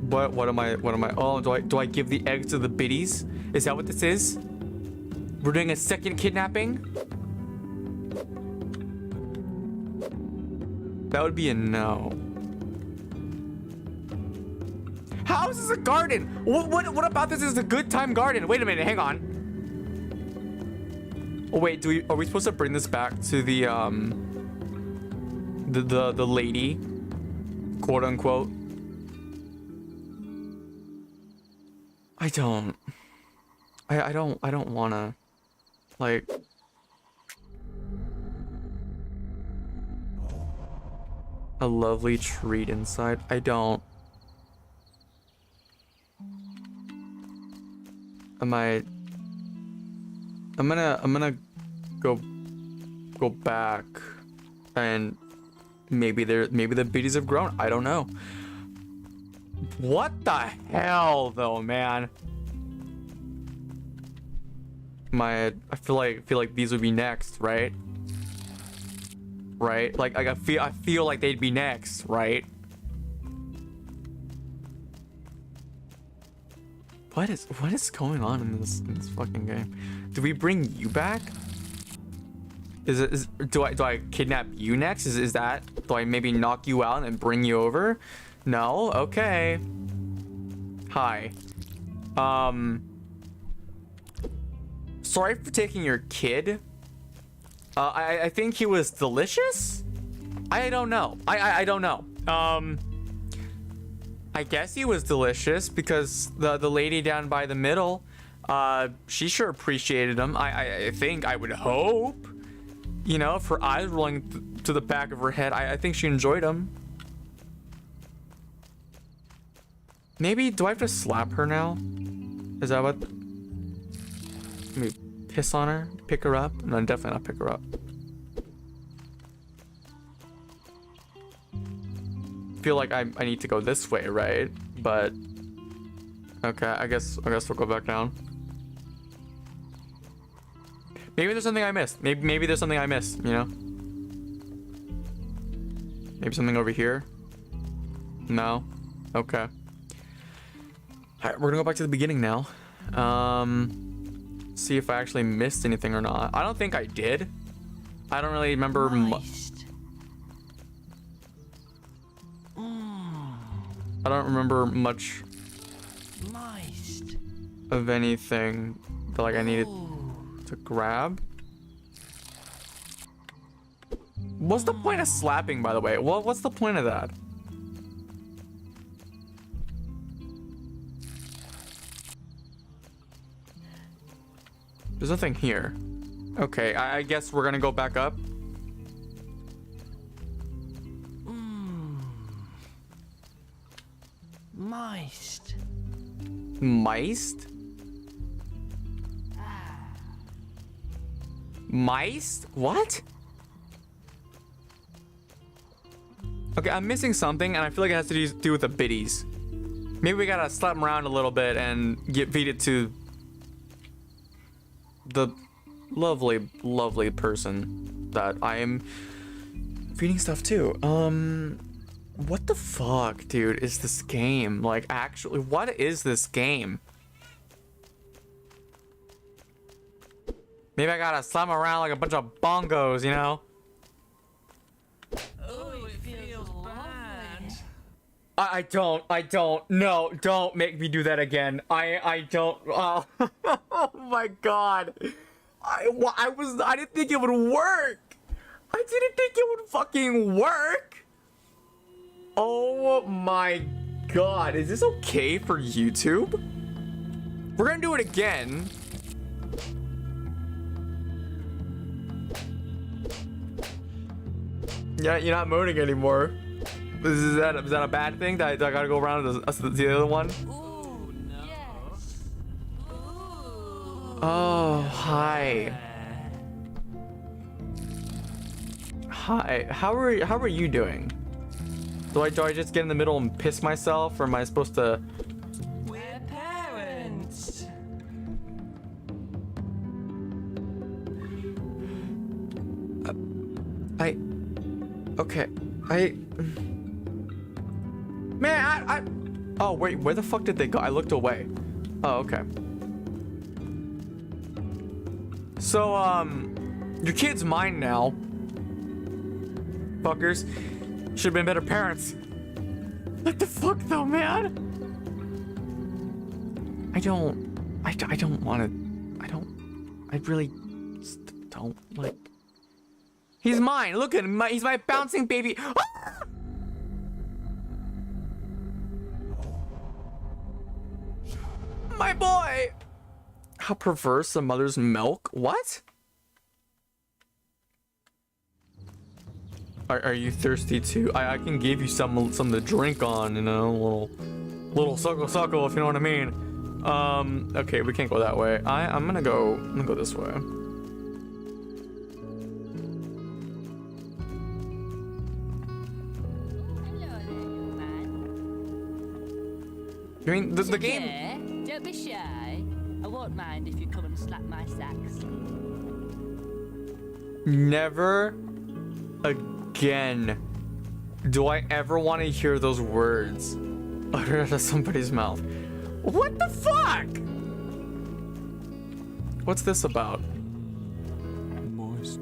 What am I? Oh, do I give the eggs to the biddies? Is that what this is? We're doing a second kidnapping? That would be a no. How is this a garden? What about this is a good time garden? Wait a minute, hang on. Oh wait, are we supposed to bring this back to the lady, quote unquote? I don't wanna, like, a lovely treat inside. I don't. I'm gonna go back, and maybe the biddies have grown. I don't know. What the hell, though, man? I feel like these would be next, right? Right? Like I feel like they'd be next, right? What is going on in this fucking game? Do we bring you back? Do I kidnap you next? Is that, do I maybe knock you out and bring you over? No? Okay. Hi. Sorry for taking your kid. I think he was delicious? I don't know. I don't know. I guess he was delicious because the lady down by the middle, she sure appreciated him. I think, I would hope. You know, if her eyes rolling to the back of her head, I think she enjoyed him. Maybe, do I have to slap her now? Is that what? Let me piss on her, pick her up? No, definitely not pick her up. Feel like I need to go this way, right? But okay, I guess we'll go back down. Maybe there's something I missed. Maybe there's something I missed, you know? Maybe something over here? No? Okay. Alright, we're gonna go back to the beginning now. See if I actually missed anything or not. I don't think I did. I don't really remember I don't remember much of anything that like I needed to grab. What's the point of slapping, by the way? What's the point of that? There's nothing here. Okay, I guess we're gonna go back up. Moist. Meist? Meist? What? Okay, I'm missing something, and I feel like it has to do with the biddies. Maybe we gotta slap them around a little bit and feed it to the lovely person that I am feeding stuff to. What the fuck, dude, is this game? Like, actually, what is this game? Maybe I gotta slap them around like a bunch of bongos, you know? Oh, it feels bad. I don't. No, don't make me do that again. I don't. Oh, oh my god. I didn't think it would work. I didn't think it would fucking work. Oh my god. Is this okay for YouTube? We're gonna do it again. Yeah, you're not moaning anymore. Is that a bad thing? That I gotta go around to the other one? Ooh, no. Yes. Ooh. Oh, hi. Hi. How are you doing? Do I just get in the middle and piss myself, or am I supposed to? We're parents. Okay. Man, oh wait, where the fuck did they go? I looked away. Oh, okay. So, your kid's mine now. Fuckers. Should've been better parents. What the fuck though, man? I really just don't like. He's mine. Look at him. He's my bouncing baby. Ah! my boy! How perverse, a mother's milk? What? Are you thirsty too? I can give you some to drink on, you know, little suckle if you know what I mean. Okay, we can't go that way. I'm gonna go this way. You mean the game? Yeah, don't be shy. I won't mind if you come and slap my sacks. Never again do I ever want to hear those words uttered out of somebody's mouth. What the fuck? What's this about? Moist.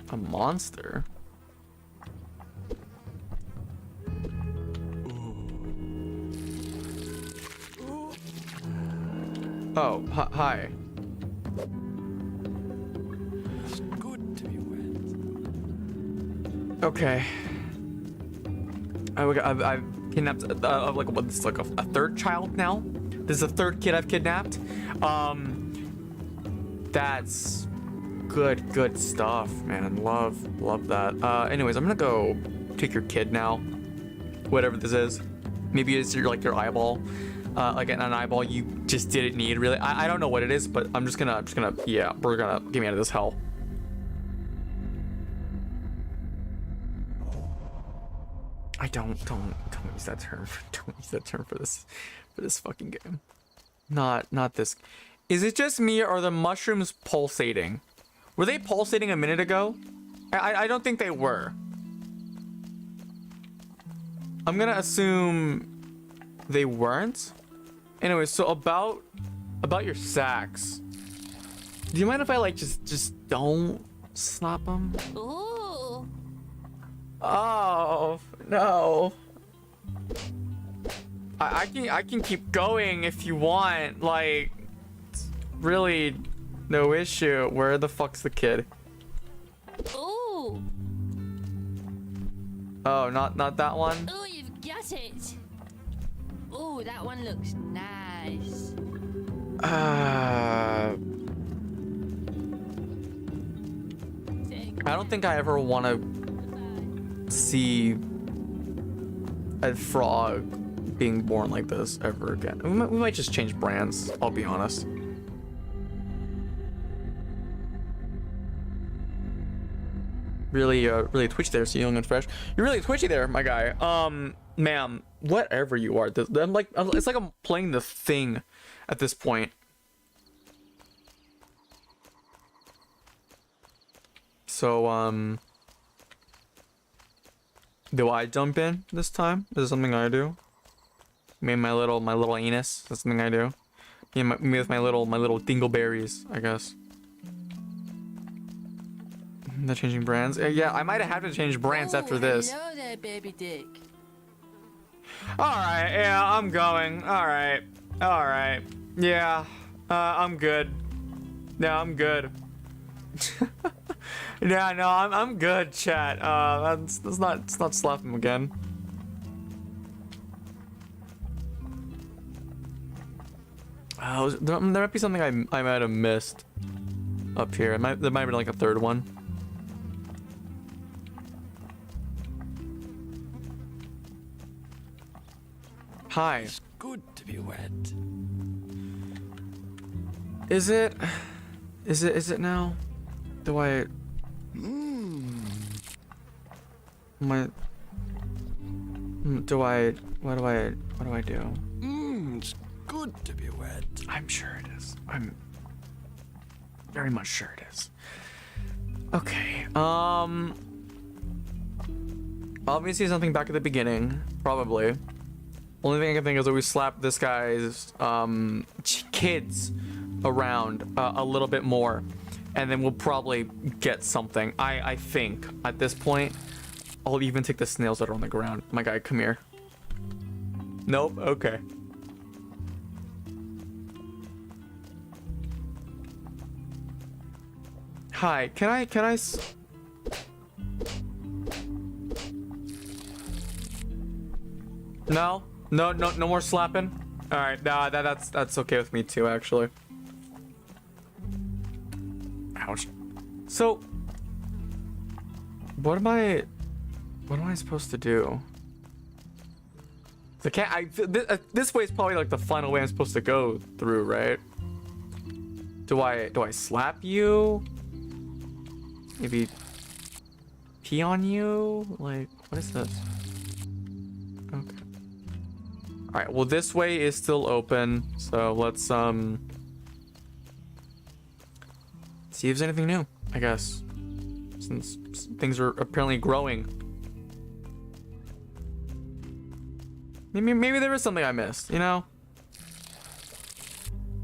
A monster? Oh, hi. It's good to be wet. Okay. I've kidnapped like what? This is like a third child now. This is the third kid I've kidnapped. That's good stuff, man. Love that. Anyways, I'm gonna go take your kid now. Whatever this is. Maybe it's your eyeball. Like an eyeball you just didn't need, really. I don't know what it is, but I'm just gonna yeah, we're gonna get me out of this hell. I don't use that term. Don't use that term for this fucking game. Not this. Is it just me or are the mushrooms pulsating? Were they pulsating a minute ago? I don't think they were. I'm gonna assume they weren't. Anyway, so about your sacks. Do you mind if I like just don't slap them? Ooh. Oh no. I can keep going if you want. Like, it's really no issue. Where the fuck's the kid? Ooh. Oh, not that one. Ooh, you've got it. Ooh, that one looks nice. I don't think I ever want to see a frog being born like this ever again. We might just change brands, I'll be honest. Really twitchy there, so young and fresh. You're really twitchy there, my guy. Ma'am, whatever you are, it's like I'm playing the Thing at this point. So, do I jump in this time? Is this something I do? Me and my little anus. That's something I do. Me with my little dingleberries, I guess. They're changing brands. Yeah, I might have to change brands after this. Hello there, baby dick. All right, yeah, I'm going. All right, yeah, I'm good. Yeah, I'm good. Yeah, no, I'm good, chat. Let's not slap him again. Oh, there might be something I might have missed up here. There might be like a third one. Hi. It's good to be wet. Is it now? Do I? What do I do? It's good to be wet. I'm sure it is. I'm very much sure it is. Okay. Obviously something back at the beginning, probably. Only thing I can think is that we slap this guy's kids around a little bit more, and then we'll probably get something. I think at this point, I'll even take the snails that are on the ground. My guy, come here. Nope. Okay. Hi. Can I? No more slapping. All right, nah, that's okay with me too, actually. Ouch. So, what am I supposed to do? I can't. This way is probably like the final way I'm supposed to go through, right? Do I slap you? Maybe pee on you? Like, what is this? Okay. All right. Well, this way is still open, so let's see if there's anything new. I guess since things are apparently growing. Maybe there was something I missed, you know?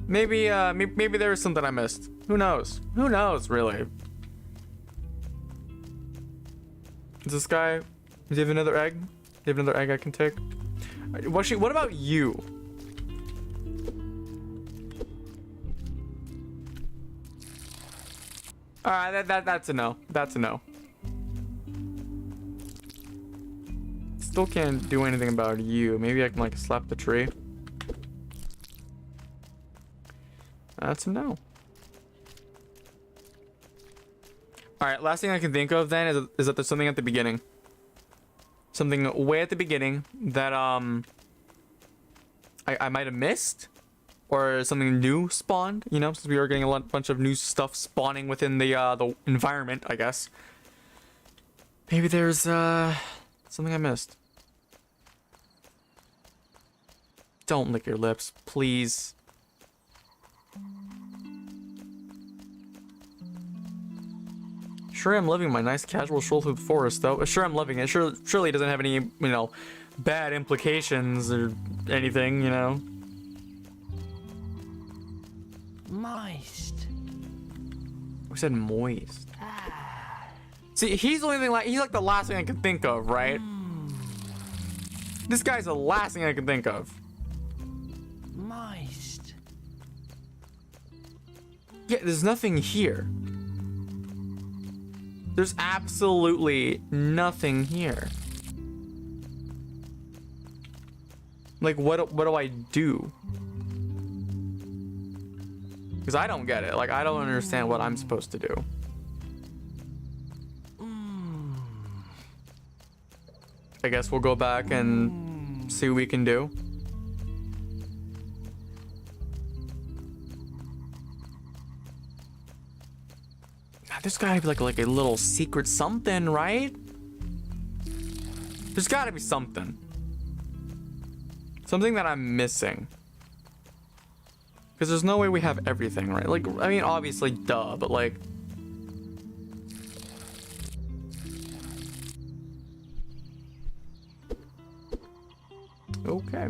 Maybe there was something I missed. Who knows? Who knows, really? Is this guy? Does he have another egg? Do you have another egg I can take? What about you? Alright, that's a no. That's a no. Still can't do anything about you. Maybe I can like slap the tree. That's a no. Alright, last thing I can think of then is that there's something at the beginning. Something way at the beginning that I might have missed. Or something new spawned, you know, since we are getting a bunch of new stuff spawning within the environment, I guess. Maybe there's something I missed. Don't lick your lips, please. Sure, I'm living my nice casual stroll through the forest, though. Sure, I'm loving it. Surely it doesn't have any, you know, bad implications or anything, you know. Moist. We said moist. See, he's the only thing he's like the last thing I can think of, right? This guy's the last thing I can think of. Moist. Yeah, there's nothing here. There's absolutely nothing here. Like, what do I do? Because I don't get it. Like, I don't understand what I'm supposed to do. I guess we'll go back and see what we can do. There's gotta be like a little secret something, right? There's gotta be something. Something that I'm missing. Because there's no way we have everything, right? Like, I mean, obviously, duh, but like... Okay.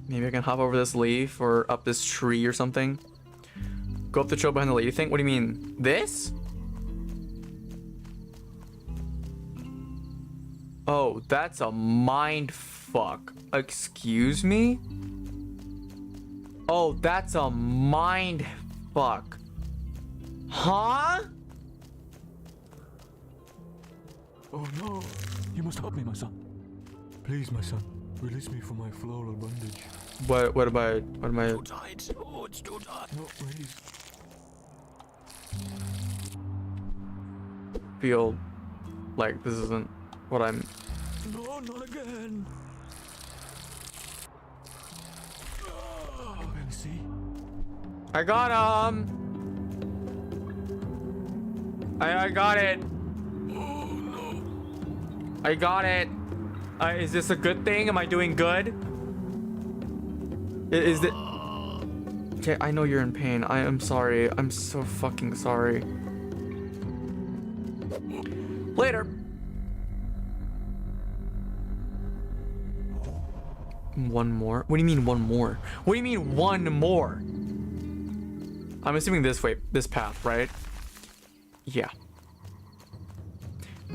Maybe I can hop over this leaf or up this tree or something. Go up the trail behind the lady thing? What do you mean? This? Oh, that's a mind fuck. Excuse me? Oh, that's a mind fuck. Huh? Oh no! You must help me, my son. Please, my son, release me from my floral bondage. What am I? Too tight. Oh, it's too tight. No, release. Feel like this isn't what I'm. No, not again. Let me see. I got I got it. Oh no. I got it. Is this a good thing? Am I doing good? Is it? Okay, I know you're in pain. I am sorry. I'm so fucking sorry. Later. One more? What do you mean one more? What do you mean one more? I'm assuming this way, this path, right? Yeah.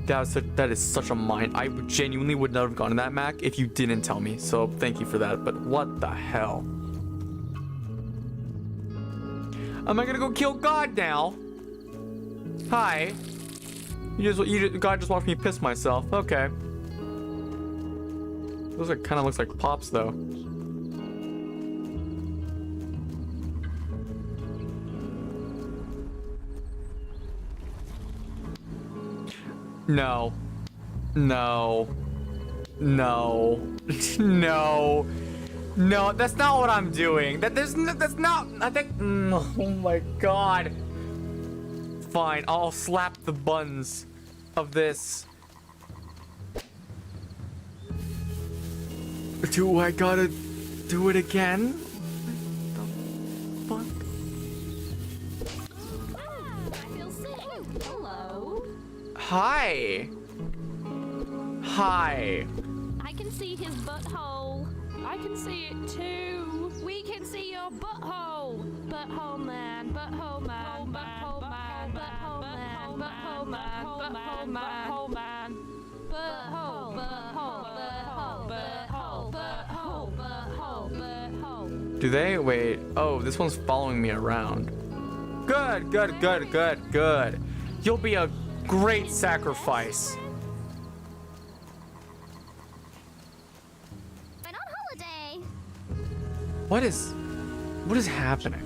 That is such a mind. I genuinely would not have gone to that, Mac, if you didn't tell me. So thank you for that. But what the hell? Am I gonna go kill God now? Hi. God just watched me piss myself. Okay. Those kind of looks like pops though. No. No. No. No. No, that's not what I'm doing. That's not. I think. Oh my god. Fine, I'll slap the buns of this. Do I gotta do it again? What the fuck? I feel sick. Hello. Hi. Hi. I can see his butthole. I can see it too. We can see your butthole. Butthole man, butthole man, butthole man, butthole man, butthole man, butthole man, butthole man. Butthole, butthole, butthole, butthole, butthole, butthole. Do they? Wait. Oh, this one's following me around. Good, good, good, good, good. You'll be a great sacrifice. Been on holiday. What is happening?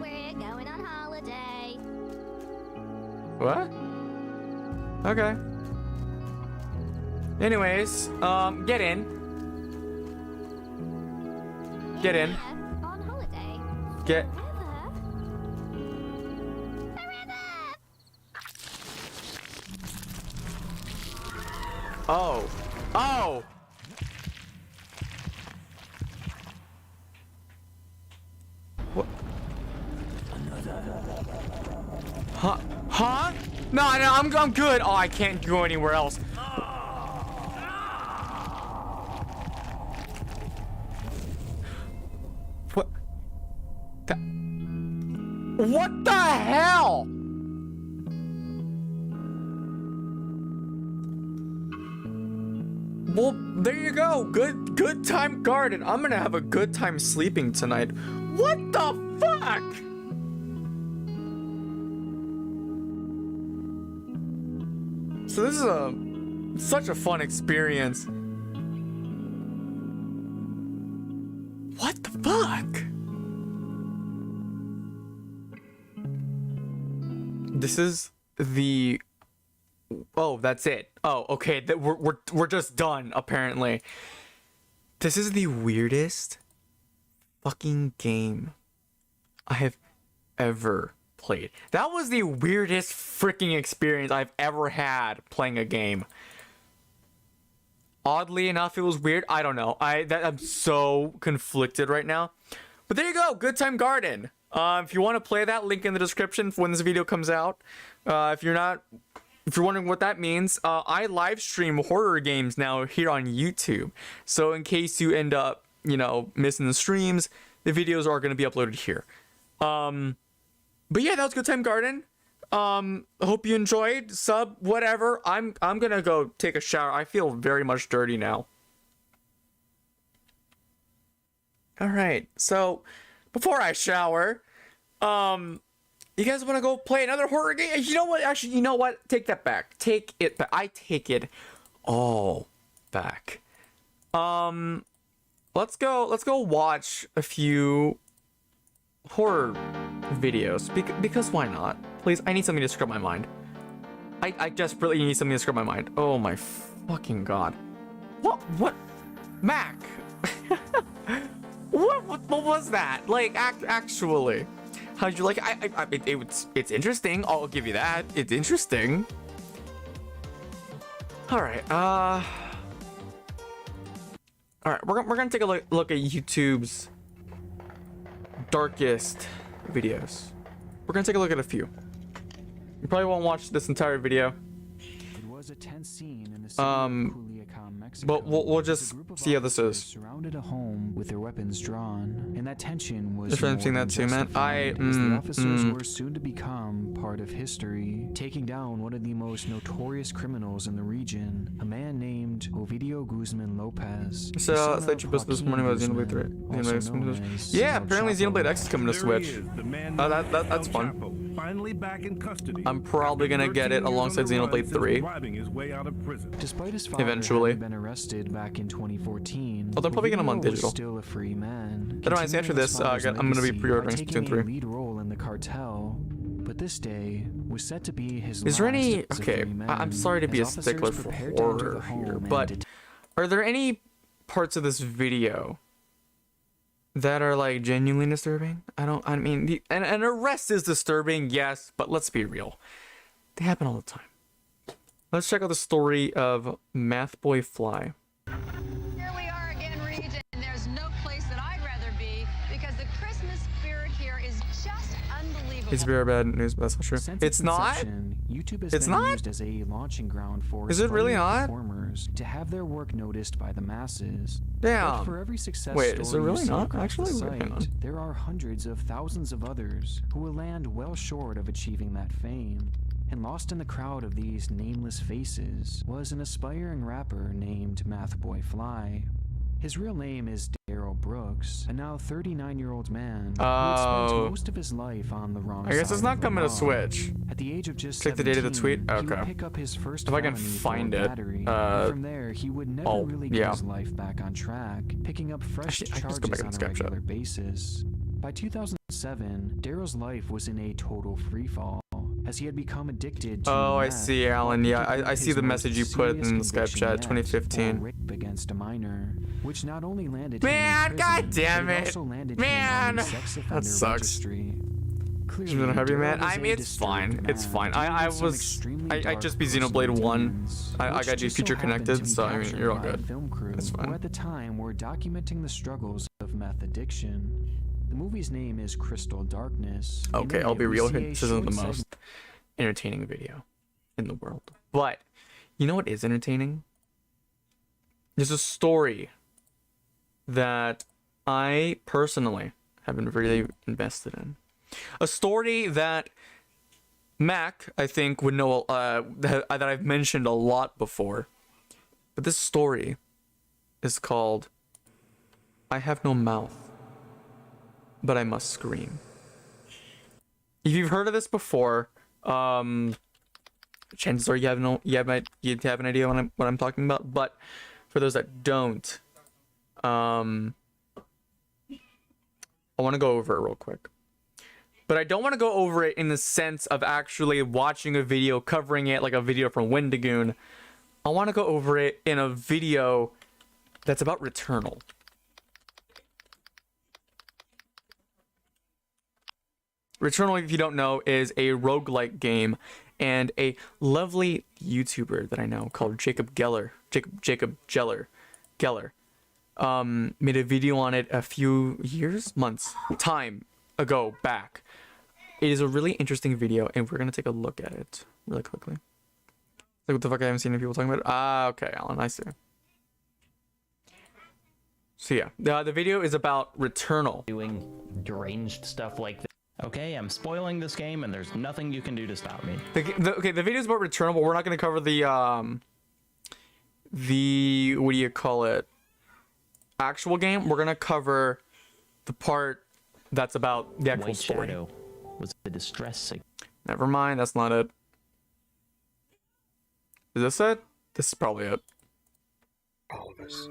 We're going on holiday. What? Okay. Anyways, get in. Get in. Yeah, on holiday. Get. Oh. Oh. What? Huh? Huh? No, I'm good. Oh, I can't go anywhere else. What? What the hell? Well, there you go. Good time garden. I'm gonna have a good time sleeping tonight. What the fuck? So this is such a fun experience. What the fuck? This is the. Oh, that's it. Oh, okay. We're just done. Apparently, this is the weirdest fucking game I have ever played. That was the weirdest freaking experience I've ever had playing a game. Oddly enough, it was weird. I don't know. I'm so conflicted right now. But there you go. Good Time Garden. If you want to play that, link in the description for when this video comes out. If you're wondering what that means, I live stream horror games now here on YouTube. So in case you end up, missing the streams, the videos are going to be uploaded here. But yeah, that was Good Time Garden. Hope you enjoyed. Sub, whatever. I'm gonna go take a shower. I feel very much dirty now. Alright, so before I shower, you guys want to go play another horror game? You know what? Actually, you know what? Take that back. Take it back. I take it all back. Let's go watch a few horror videos because why not? Please, I need something to scrub my mind. I desperately need something to scrub my mind. Oh my fucking god. What? Mac. What was that? Like, actually. How'd you like it? It's interesting. I'll give you that. It's interesting. Alright, alright, we're gonna take a look at YouTube's darkest videos. We're gonna take a look at a few. You probably won't watch this entire video. was a tense scene in the city of Culiacan, Mexico. but we'll just see how this is. Surrounded a home with their weapons drawn, and that tension was If I'm seeing more that than too, man. justified, as the officers were soon to become part of history, taking down one of the most notorious criminals in the region, a man named Ovidio Guzman Lopez. So I thought you posted this morning about Xenoblade 3. Yeah, apparently Xenoblade X is coming to Switch. That's fun. Finally back in custody. I'm probably gonna get it alongside Xenoblade 3. Despite his father Eventually. having been arrested back in 2014, Oh, they'll probably get him on Ovidio was digital. still a free man. But anyways, after this, I'm gonna be pre-ordering taking Splatoon a 3. lead role in the cartel. But this day was set to be his Is there last any... as a Okay, free man, I'm sorry to be a as officers stickler for prepared to enter the horror home here, and but are there any parts of this video that are like genuinely disturbing? I mean, an arrest is disturbing, yes, but let's be real. They happen all the time. Let's check out the story of Math Boy Fly. Here we are again, Reed, and there's no place that I'd rather be because the Christmas spirit here is just unbelievable. It's very bad news, but that's not true. Since It's its not? inception, YouTube has It's been not? used as a launching ground for Is it really aspiring not? performers to have their work noticed by the masses. Damn. But for every success Wait, story is it you really see not? across the Actually, hang on. site, there are hundreds of thousands of others who will land well short of achieving that fame. And lost in the crowd of these nameless faces was an aspiring rapper named Math Boy Fly. His real name is Daryl Brooks, a now 39-year-old man who had Oh. spent most of his life on the wrong I guess side it's not of the coming to law. Switch. At the age of just Click the date of the 17, tweet? he would Okay. pick up his first If I can felony for find it, battery, and from there he would never oh, really yeah. get his life back on track, picking up fresh Actually, I can just go back charges and on a Snapchat. regular basis. By 2007, Daryl's life was in a total freefall, as he had become addicted to Oh, I meth, see, while Alan. Yeah, picking up I see his the most message you put serious in the Skype conviction chat, yet, 2015. for rape against a minor, which not only landed Man, him in God prison, damn but it. also landed Man, him on the sex that offender sucks. registry. She's gonna have you, man. Daryl was I mean, a it's fine. disturbed It's man, fine. dealing I with some was. extremely I dark just beat personal Xenoblade 1. demons, I which got you just so feature happened connected, to be so I mean, captured you're all by a good. film crew That's fine. who at the time were documenting the struggles of meth addiction. The movie's name is Crystal Darkness. and Okay, in I'll it be we real see here. a This isn't the short most entertaining video in the world. But you know what is entertaining? There's a story that I personally have been really invested in. A story that Mac, I think, would know that I've mentioned a lot before. But this story is called I Have No Mouth, But I Must Scream. If you've heard of this before, chances are you have an idea what I'm talking about. But for those that don't, I want to go over it real quick. But I don't want to go over it in the sense of actually watching a video, covering it like a video from Wendigoon. I want to go over it in a video that's about Returnal. Returnal, if you don't know, is a roguelike game, and a lovely YouTuber that I know called Jacob Geller made a video on it a few months ago back. It is a really interesting video, and we're gonna take a look at it really quickly. Like, what the fuck? I haven't seen any people talking about it. Ah, okay, Alan, I see. So yeah, the video is about Returnal. Doing deranged stuff like that. Okay, I'm spoiling this game, and there's nothing you can do to stop me. Okay, the video is about Returnal, but we're not gonna cover the what do you call it? Actual game. We're gonna cover the part that's about the actual White story. Shadow was a distress signal. Never mind, that's not it. Is this it? This is probably it. All of us.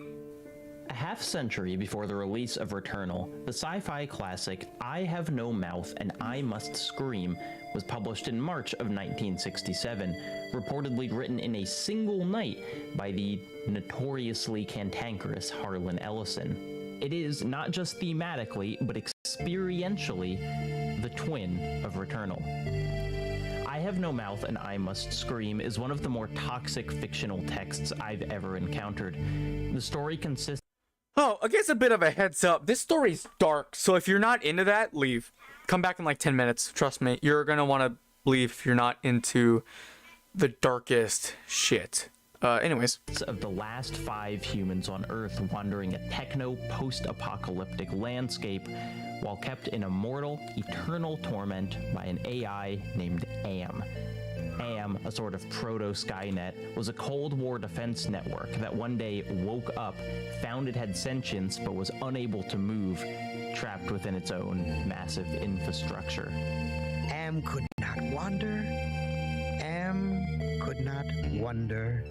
A half-century before the release of Returnal, the sci-fi classic I Have No Mouth and I Must Scream was published in March of 1967, reportedly written in a single night by the notoriously cantankerous Harlan Ellison. It is, not just thematically, but experientially, the twin of Returnal. I Have No Mouth and I Must Scream is one of the more toxic fictional texts I've ever encountered. The story consists Oh, I guess a bit of a heads up. This story's dark, so if you're not into that, leave. Come back in like 10 minutes. Trust me, you're gonna want to leave if you're not into the darkest shit. Anyways. Of the last 5 humans on Earth wandering a techno-post-apocalyptic landscape while kept in immortal, eternal torment by an AI named AM. AM, a sort of proto-Skynet, was a Cold War defense network that one day woke up, found it had sentience but was unable to move, trapped within its own massive infrastructure. AM could not wander. AM could not wonder.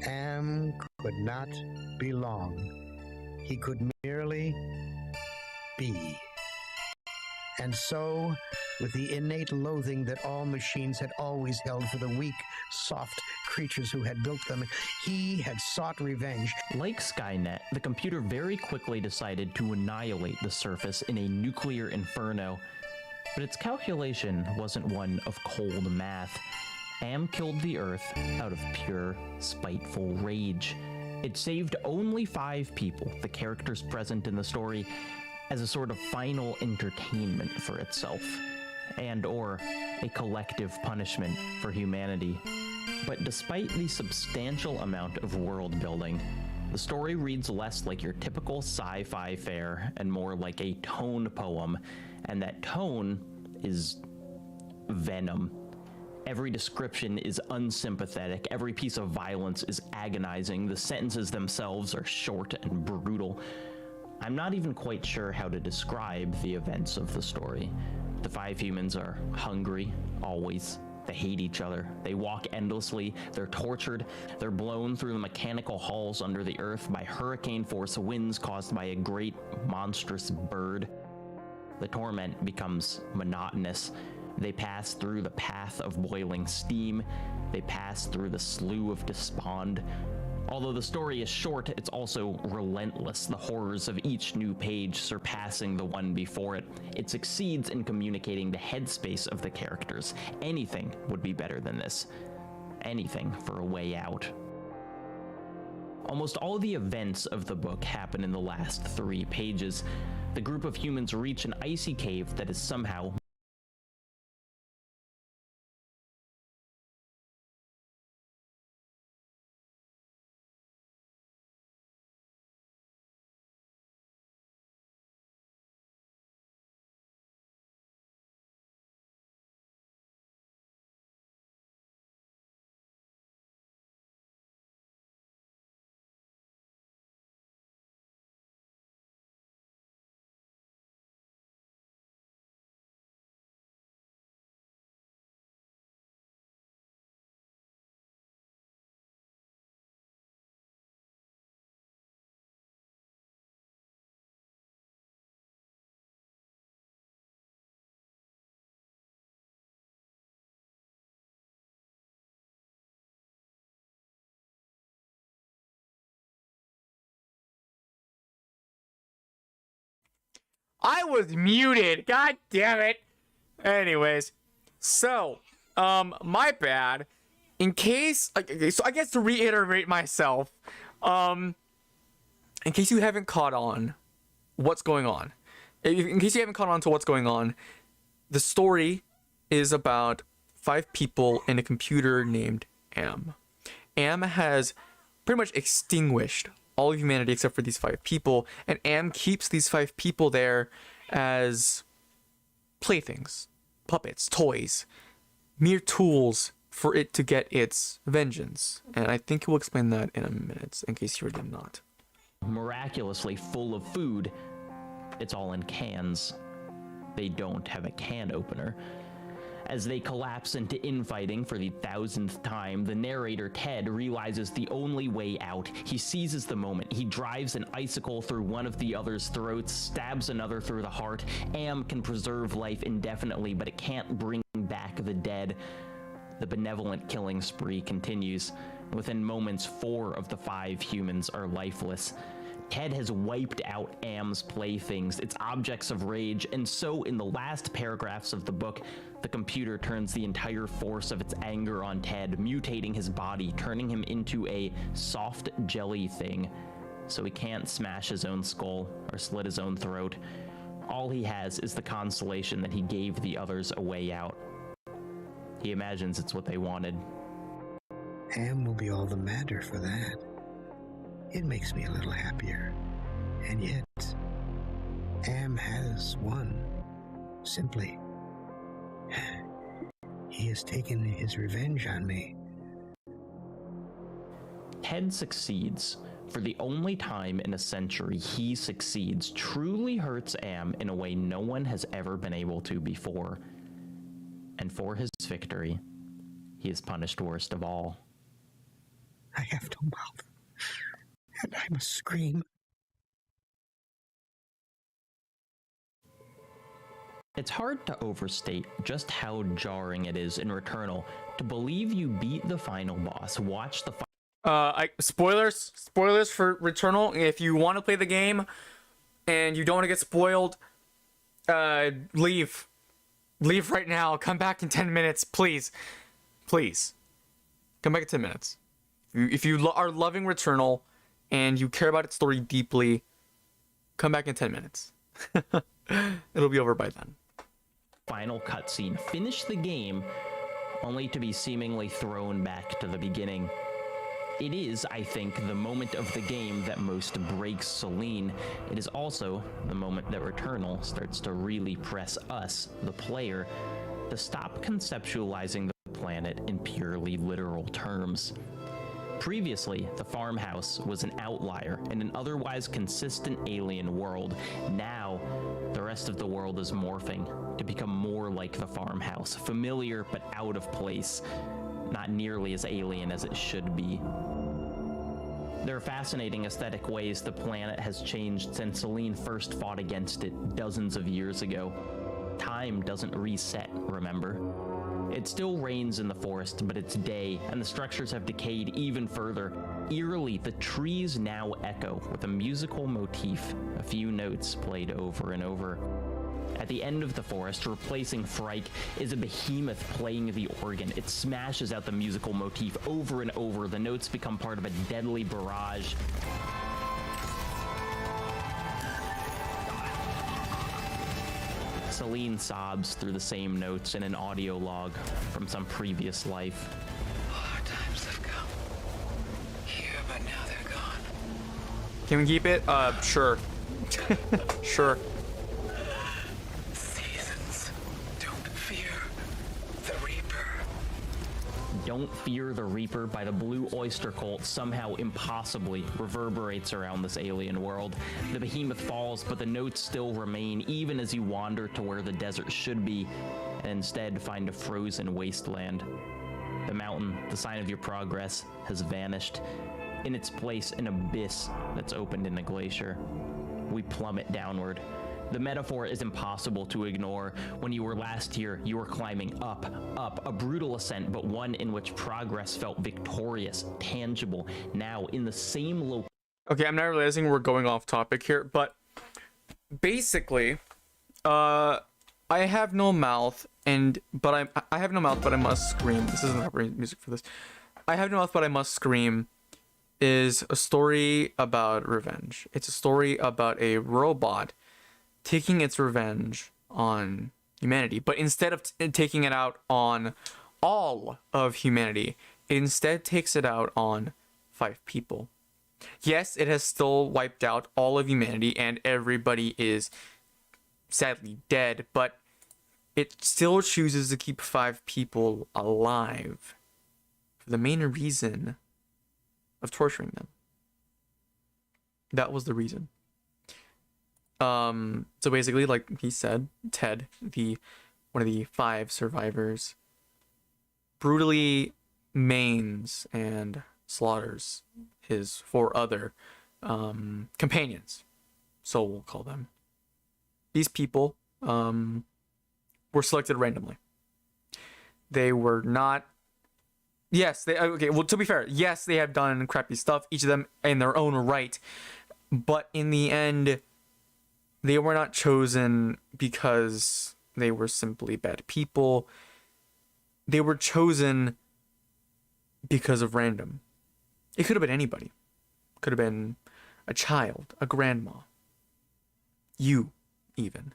Am could not belong. He could merely be. And so, with the innate loathing that all machines had always held for the weak, soft creatures who had built them, he had sought revenge. Like Skynet, the computer very quickly decided to annihilate the surface in a nuclear inferno, but its calculation wasn't one of cold math. AM killed the Earth out of pure, spiteful rage. It saved only 5 people, the characters present in the story, as a sort of final entertainment for itself, and/or a collective punishment for humanity. But despite the substantial amount of world building, the story reads less like your typical sci-fi fare and more like a tone poem, and that tone is venom. Every description is unsympathetic, every piece of violence is agonizing, the sentences themselves are short and brutal. I'm not even quite sure how to describe the events of the story. The 5 humans are hungry, always. They hate each other. They walk endlessly. They're tortured. They're blown through the mechanical halls under the earth by hurricane-force winds caused by a great, monstrous bird. The torment becomes monotonous. They pass through the path of boiling steam. They pass through the slough of despond. Although the story is short, it's also relentless, the horrors of each new page surpassing the one before it. It succeeds in communicating the headspace of the characters. Anything would be better than this. Anything for a way out. Almost all the events of the book happen in the last 3 pages. The group of humans reach an icy cave that is somehow I was muted. God damn it. Anyways, so, my bad. In case, okay, so I guess to reiterate myself, in case you haven't caught on what's going on, in case you haven't caught on to what's going on, the story is about 5 people in a computer named Am. Am has pretty much extinguished all of humanity except for these 5 people, and Am keeps these 5 people there as playthings, puppets, toys, mere tools for it to get its vengeance. And I think we'll explain that in a minute, in case you did not. Miraculously full of food. It's all in cans. They don't have a can opener. As they collapse into infighting for the 1000th time, the narrator, Ted, realizes the only way out. He seizes the moment. He drives an icicle through one of the other's throats, stabs another through the heart. Am can preserve life indefinitely, but it can't bring back the dead. The benevolent killing spree continues. Within moments, 4 of the 5 humans are lifeless. Ted has wiped out Am's playthings, its objects of rage, and so in the last paragraphs of the book, the computer turns the entire force of its anger on Ted, mutating his body, turning him into a soft jelly thing, so he can't smash his own skull or slit his own throat. All he has is the consolation that he gave the others a way out. He imagines it's what they wanted, Am will be all the madder for that. It makes me a little happier. And yet, Am has won. Simply, he has taken his revenge on me. Ted succeeds. For the only time in a century he succeeds, truly hurts Am in a way no one has ever been able to before. And for his victory, he is punished worst of all. I have no mouth, and I must scream. It's hard to overstate just how jarring it is in Returnal to believe you beat the final boss, watch the spoilers for Returnal. If you want to play the game and you don't want to get spoiled, leave right now. Come back in 10 minutes, please come back in 10 minutes. If you are loving Returnal and you care about its story deeply, come back in 10 minutes. It'll be over by then. Final cutscene, finish the game, only to be seemingly thrown back to the beginning. It is, I think, the moment of the game that most breaks Celine. It is also the moment that Returnal starts to really press us, the player, to stop conceptualizing the planet in purely literal terms. Previously, the farmhouse was an outlier in an otherwise consistent alien world. Now, the rest of the world is morphing to become more like the farmhouse, familiar but out of place, not nearly as alien as it should be. There are fascinating aesthetic ways the planet has changed since Celine first fought against it dozens of years ago. Time doesn't reset, remember? It still rains in the forest, but it's day, and the structures have decayed even further. Eerily, the trees now echo with a musical motif, a few notes played over and over. At the end of the forest, replacing Frike, is a behemoth playing the organ. It smashes out the musical motif over and over. The notes become part of a deadly barrage. Celine sobs through the same notes in an audio log from some previous life. Hard times have come. Here, but now they're gone. Can we keep it? Sure. Sure. Seasons. Don't fear the Reaper. Don't Fear the Reaper by the Blue Oyster Cult somehow impossibly reverberates around this alien world. The behemoth falls, but the notes still remain even as you wander to where the desert should be, and instead find a frozen wasteland. The mountain, the sign of your progress, has vanished. In its place, an abyss that's opened in a glacier. We plummet downward. The metaphor is impossible to ignore. When you were last here, you were climbing up, a brutal ascent, but one in which progress felt victorious, tangible. Now, in the same location. Okay, I'm not realizing we're going off topic here, but basically, I have no mouth, but I must scream. This isn't the proper music for this. I have no mouth, but I must scream is a story about revenge. It's a story about a robot taking its revenge on humanity, but instead of taking it out on all of humanity, it instead takes it out on 5 people. Yes, it has still wiped out all of humanity and everybody is sadly dead, but it still chooses to keep 5 people alive for the main reason of torturing them. That was the reason. So basically, like he said, Ted, one of the 5 survivors, brutally mains and slaughters his 4 other companions, so we'll call them. These people were selected randomly. They were not. Yes, okay. Well, to be fair, yes, they have done crappy stuff, each of them in their own right, but in the end, they were not chosen because they were simply bad people. They were chosen because of random. It could have been anybody. Could have been a child, a grandma, you even.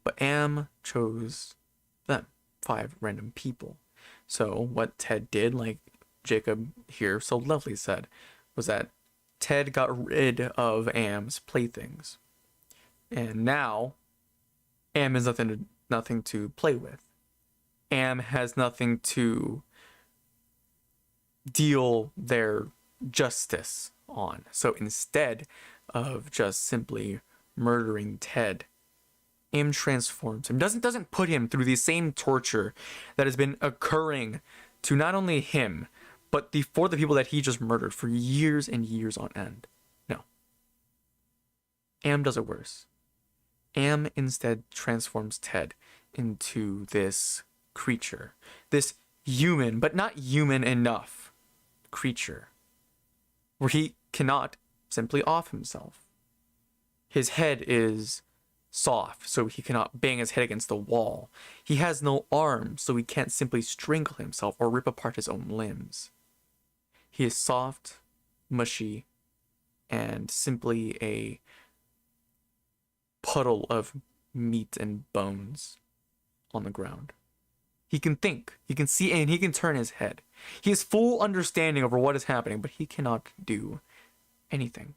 But Am chose them, 5 random people. So what Ted did, like Jacob here so lovely said was that Ted got rid of Am's playthings. And now Am has nothing to play with. Am has nothing to deal their justice on. So instead of just simply murdering Ted, Am transforms him. Doesn't put him through the same torture that has been occurring to not only him, but for the people that he just murdered for years and years on end. No. Am does it worse. Am instead transforms Ted into this creature. This human, but not human enough creature. Where he cannot simply off himself. His head is soft, so he cannot bang his head against the wall. He has no arms, so he can't simply strangle himself or rip apart his own limbs. He is soft, mushy, and simply a puddle of meat and bones on the ground. He can think, he can see, and he can turn his head. He has full understanding over what is happening, but he cannot do anything.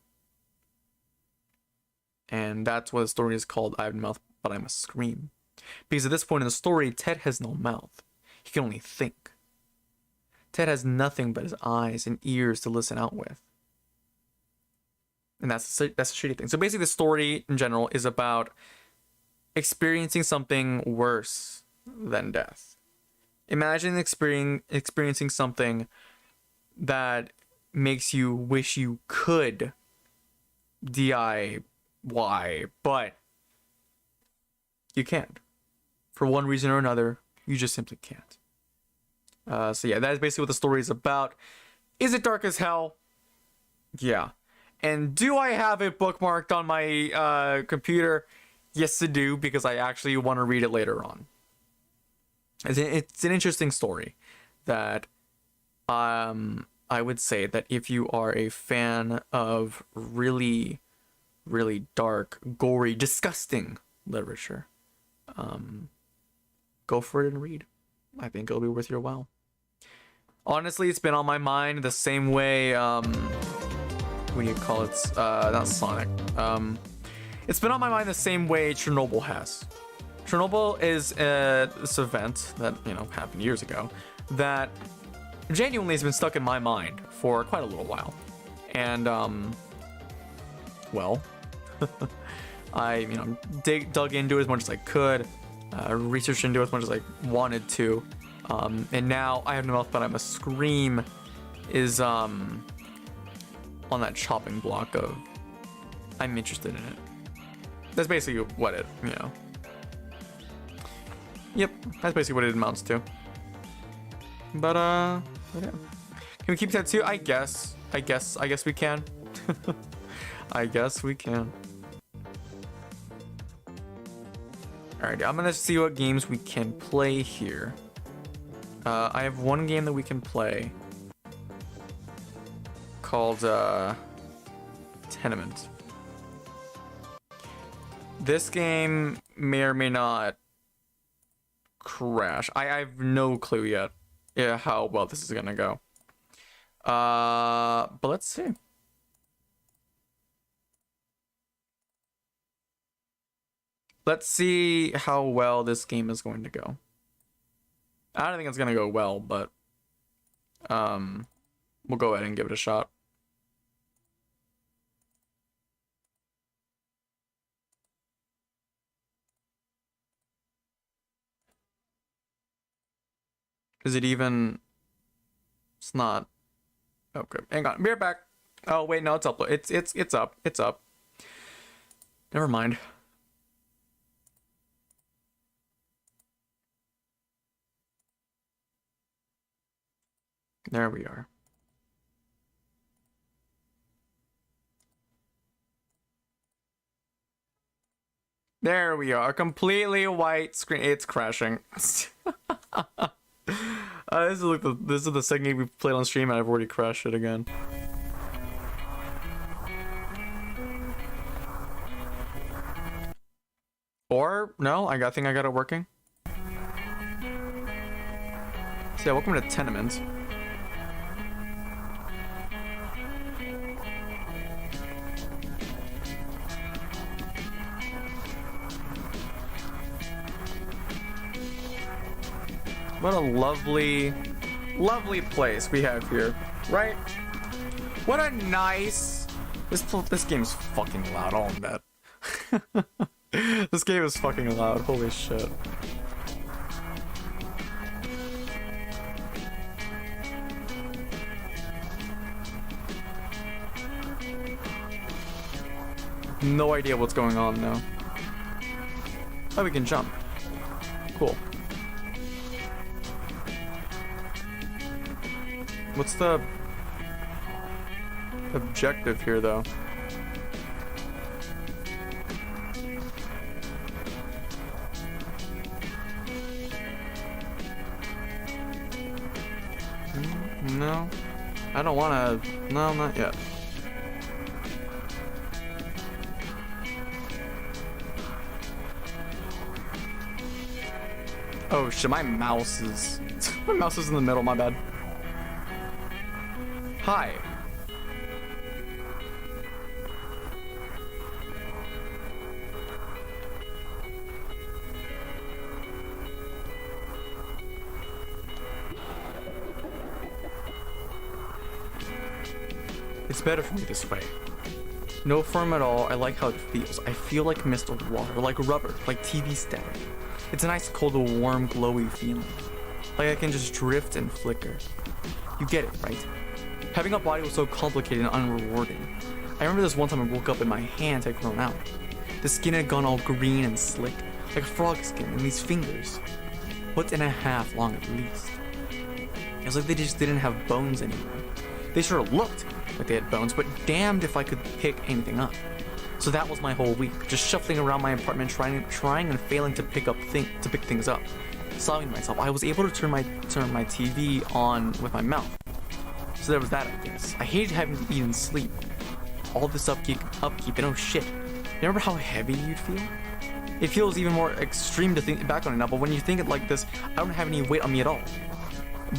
And that's what the story is called, I Have No Mouth, But I Must Scream. Because at this point in the story, Ted has no mouth. He can only think. Ted has nothing but his eyes and ears to listen out with. And that's a shitty thing. So basically the story in general is about experiencing something worse than death. Imagine experiencing something that makes you wish you could DIY, but you can't. For one reason or another, you just simply can't. So yeah, that is basically what the story is about. Is it dark as hell? Yeah. And do I have it bookmarked on my computer? Yes, I do, because I actually want to read it later on. It's an interesting story that I would say that if you are a fan of really, really dark, gory, disgusting literature, go for it and read. I think it'll be worth your while. Honestly, it's been on my mind the same way, what do you call it? Not Sonic. It's been on my mind the same way Chernobyl has. Chernobyl is this event that, happened years ago that genuinely has been stuck in my mind for quite a little while. And, well, I, dug into it as much as I could, researched into it as much as I wanted to. And now I Have No Mouth, But I Must Scream is, on that chopping block of, I'm interested in it. That's basically what it, Yep, that's basically what it amounts to. But yeah. Can we keep that too? I guess we can. I guess we can. Alright, I'm gonna see what games we can play here. I have one game that we can play called Tenement. This game may or may not crash. I have no clue yet how well this is gonna go. But let's see. Let's see how well this game is going to go. I don't think it's gonna go well, but we'll go ahead and give it a shot. Is it even? It's not. Okay, hang on. Be right back. Oh wait, no, it's up. It's up. It's up. Never mind. There we are. There we are. Completely white screen. It's crashing. This is the second game we've played on stream and I've already crashed it again. Or no, I think I got it working. So yeah, welcome to Tenement. What a lovely, lovely place we have here, right? What a nice... This game is fucking loud, I'll admit. This game is fucking loud, holy shit. No idea what's going on though. Oh, we can jump. Cool. What's the objective here though? No. I don't wanna... No, not yet. Oh shit, my mouse is... my mouse is in the middle, my bad. Hi. It's better for me this way. No foam at all, I like how it feels. I feel like mist or water, like rubber, like TV static. It's a nice cold, warm, glowy feeling. Like I can just drift and flicker. You get it, right? Having a body was so complicated and unrewarding. I remember this one time I woke up and my hands had grown out. The skin had gone all green and slick, like frog skin, and these fingers, 1.5 long at least. It was like they just didn't have bones anymore. They sure looked like they had bones, but damned if I could pick anything up. So that was my whole week, just shuffling around my apartment, trying and failing to pick things up. Sobbing to myself, I was able to turn my TV on with my mouth. So there was that, I guess. I hated having to eat and sleep. All this upkeep, and oh shit. Remember how heavy you'd feel? It feels even more extreme to think back on it now, but when you think it like this, I don't have any weight on me at all.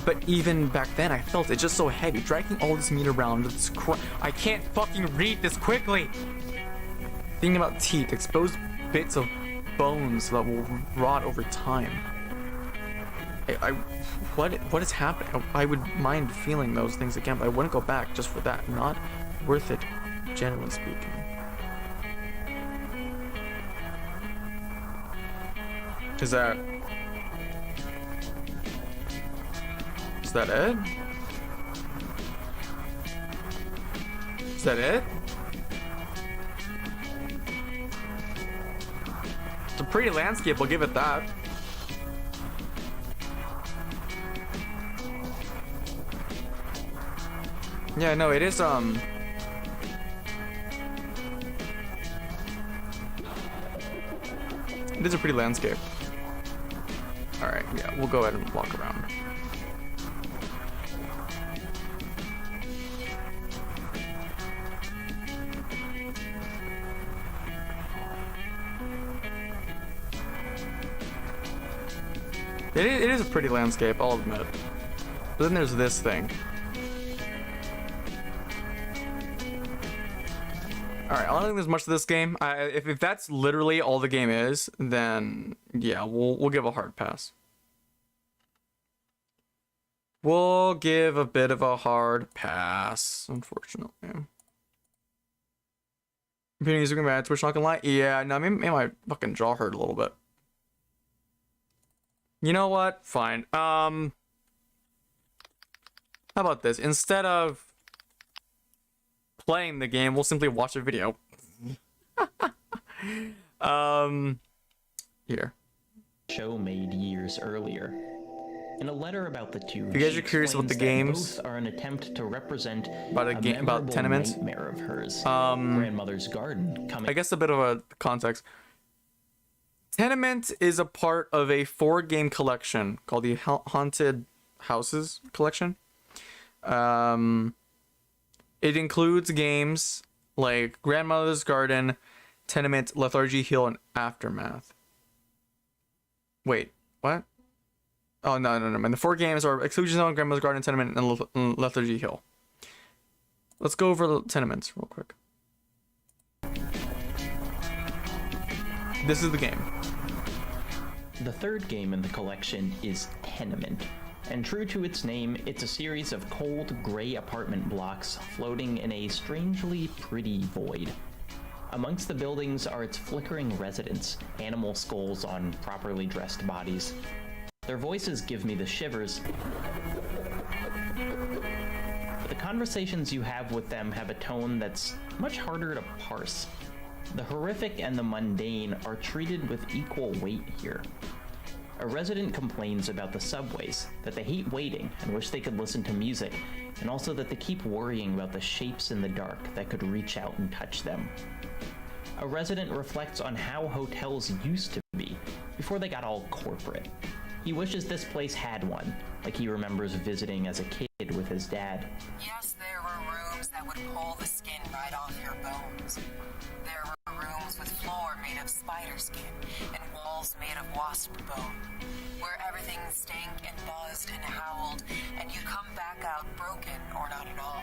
But even back then, I felt it just so heavy, dragging all this meat around. I can't fucking read this quickly! Thinking about teeth, exposed bits of bones that will rot over time. What is happening? I would mind feeling those things again, but I wouldn't go back just for that. Not worth it, generally speaking. Is that it? Is that it? It's a pretty landscape, I'll give it that. Yeah, no, it is, It is a pretty landscape. Alright, yeah, we'll go ahead and walk around. It is a pretty landscape, I'll admit. But then there's this thing. Alright, I don't think there's much to this game. If that's literally all the game is, then yeah, we'll give a hard pass. We'll give a bit of a hard pass, unfortunately. Computer looking bad, Twitch not gonna lie. Yeah, no, maybe my fucking jaw hurt a little bit. You know what? Fine. How about this? Instead of playing the game, we'll simply watch a video. Here. Show made years earlier. In a letter about the two, if you guys are curious about the games, both are an attempt to represent about a game about Tenement, nightmare of hers. Grandmother's Garden. I guess a bit of a context. Tenement is a part of a 4-game collection called the Haunted Houses collection. It includes games like Grandmother's Garden, Tenement, Lethargy Hill, and Aftermath. Wait, what? Oh, no. And the 4 games are Exclusion Zone, Grandmother's Garden, Tenement, and Lethargy Hill. Let's go over the Tenements real quick. This is the game. The third game in the collection is Tenement, and true to its name, it's a series of cold, gray apartment blocks floating in a strangely pretty void. Amongst the buildings are its flickering residents, animal skulls on properly dressed bodies. Their voices give me the shivers. But the conversations you have with them have a tone that's much harder to parse. The horrific and the mundane are treated with equal weight here. A resident complains about the subways, that they hate waiting and wish they could listen to music, and also that they keep worrying about the shapes in the dark that could reach out and touch them. A resident reflects on how hotels used to be, before they got all corporate. He wishes this place had one, like he remembers visiting as a kid with his dad. Yes, there were rooms that would pull the skin right off your bones. There were rooms with floor made of spider skin and walls made of wasp bone, where everything stank and buzzed and howled, and you'd come back out broken or not at all.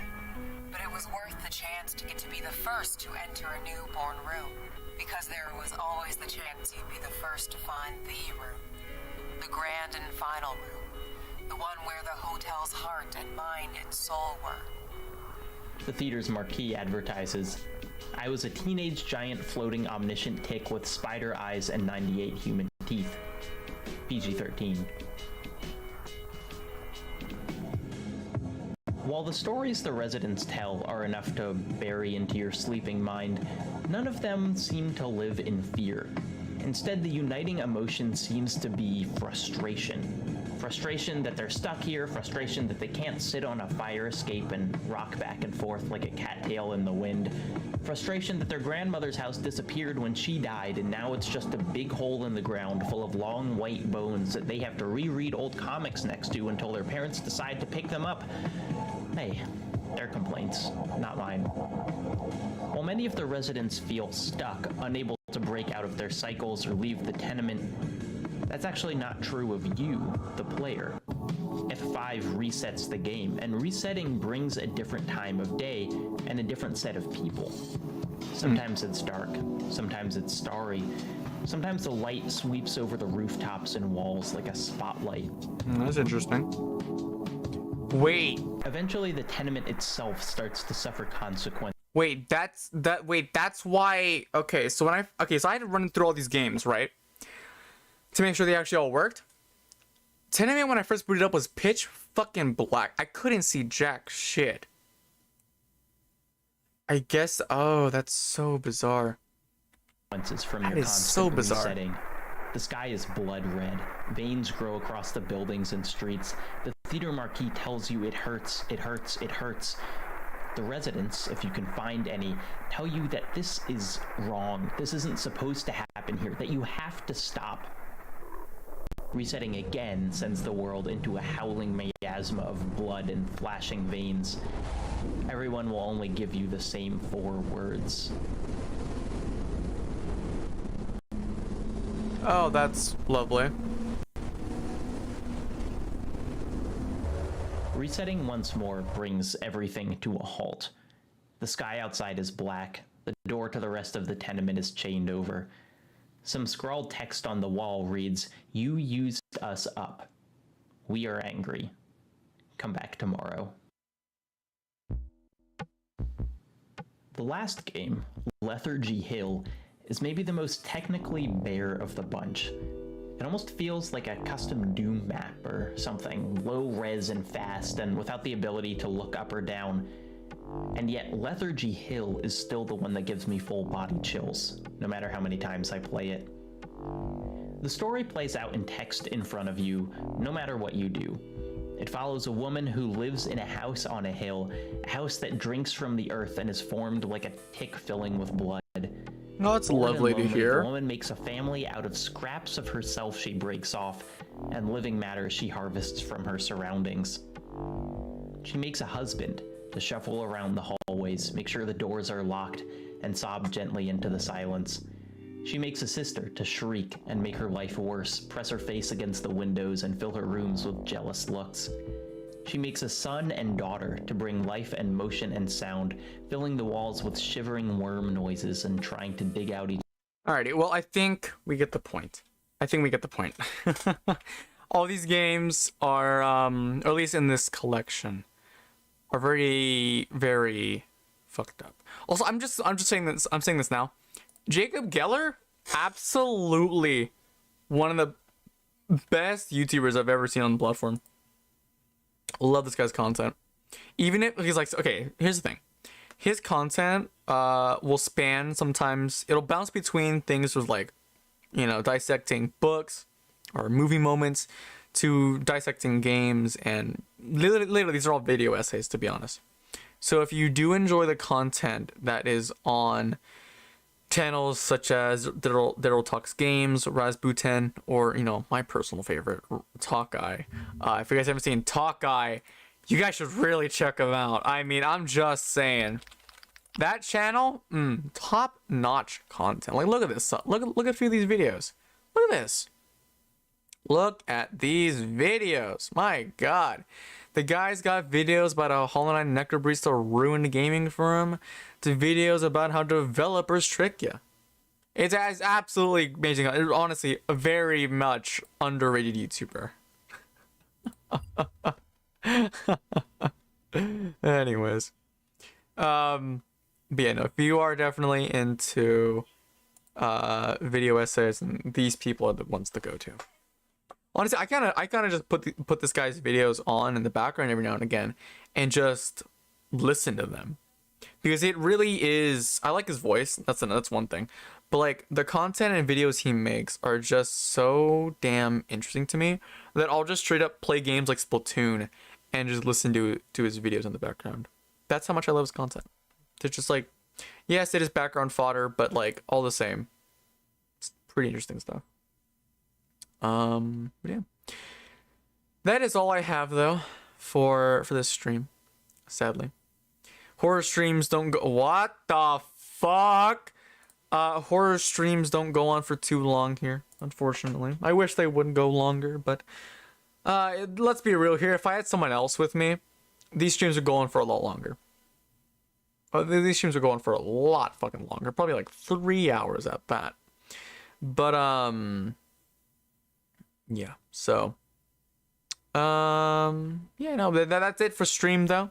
But it was worth the chance to get to be the first to enter a newborn room, because there was always the chance you'd be the first to find the room. The grand and final room. The one where the hotel's heart and mind and soul were. The theater's marquee advertises, "I was a teenage giant floating omniscient tick with spider eyes and 98 human teeth. PG-13. While the stories the residents tell are enough to bury into your sleeping mind, none of them seem to live in fear. Instead, the uniting emotion seems to be frustration. Frustration that they're stuck here, frustration that they can't sit on a fire escape and rock back and forth like a cattail in the wind, frustration that their grandmother's house disappeared when she died and now it's just a big hole in the ground full of long white bones that they have to reread old comics next to until their parents decide to pick them up. Hey, their complaints, not mine. While many of the residents feel stuck, unable to break out of their cycles or leave the tenement, that's actually not true of you, the player. F5 resets the game, and resetting brings a different time of day and a different set of people. Sometimes it's dark, sometimes it's starry, sometimes the light sweeps over the rooftops and walls like a spotlight. That's interesting. Wait. Eventually, the tenement itself starts to suffer consequences. Wait, that's why. Okay, so I had to run through all these games, right, to make sure they actually all worked. Tenement, when I first booted up, was pitch fucking black. I couldn't see jack shit. I guess. Oh, that's so bizarre. From That your is so constant bizarre. resetting. The sky is blood red. Veins grow across the buildings and streets. The theater marquee tells you it hurts, it hurts, it hurts. The residents, if you can find any, tell you that this is wrong. This isn't supposed to happen here, that you have to stop. Resetting again sends the world into a howling miasma of blood and flashing veins. Everyone will only give you the same 4 words. Oh, that's lovely. Resetting once more brings everything to a halt. The sky outside is black. The door to the rest of the tenement is chained over. Some scrawled text on the wall reads, "You used us up. We are angry. Come back tomorrow." The last game, Lethargy Hill, is maybe the most technically bare of the bunch. It almost feels like a custom Doom map or something, low res and fast and without the ability to look up or down. And yet Lethargy Hill is still the one that gives me full body chills, no matter how many times I play it. The story plays out in text in front of you, no matter what you do. It follows a woman who lives in a house on a hill, a house that drinks from the earth and is formed like a tick filling with blood. Oh, that's lovely to hear. The woman makes a family out of scraps of herself she breaks off, and living matter she harvests from her surroundings. She makes a husband to shuffle around the hallways, make sure the doors are locked, and sob gently into the silence. She makes a sister to shriek and make her life worse, press her face against the windows and fill her rooms with jealous looks. She makes a son and daughter to bring life and motion and sound, filling the walls with shivering worm noises and trying to dig out each. Alrighty, well, I think we get the point. I think we get the point. All these games are, or at least in this collection, are very, very fucked up. Also, I'm just saying this. I'm saying this now. Jacob Geller, absolutely one of the best YouTubers I've ever seen on the platform. Love this guy's content. Even if he's like, okay, here's the thing. His content will span sometimes. It'll bounce between things with like, you know, dissecting books or movie moments to dissecting games, and literally these are all video essays, to be honest. So if you do enjoy the content that is on channels such as Daryl Talks Games, Rasputin, or, you know, my personal favorite, Talkeye. If you guys haven't seen Talkeye, you guys should really check him out. I mean, I'm just saying. That channel, top-notch content. Like, look at this. Look at a few of these videos. Look at this. Look at these videos. My God. The guy's got videos about how Hollow Knight Nectar Breach ruined gaming for him, to videos about how developers trick you. It's absolutely amazing. It's honestly a very much underrated YouTuber. Anyways. But yeah, no, if you are definitely into video essays, and these people are the ones to go to. Honestly, I kind of just put this guy's videos on in the background every now and again and just listen to them, because it really is. I like his voice. That's one thing, but like the content and videos he makes are just so damn interesting to me that I'll just straight up play games like Splatoon and just listen to his videos in the background. That's how much I love his content. It's just like, yes, it is background fodder, but like all the same, it's pretty interesting stuff. But yeah, that is all I have though for this stream. Sadly, horror streams don't go. What the fuck? Horror streams don't go on for too long here, unfortunately. I wish they wouldn't go longer, but let's be real here. If I had someone else with me, these streams are going for a lot longer. These streams are going for a lot fucking longer, probably like 3 hours at that. But yeah, so yeah, no, that's it for stream though.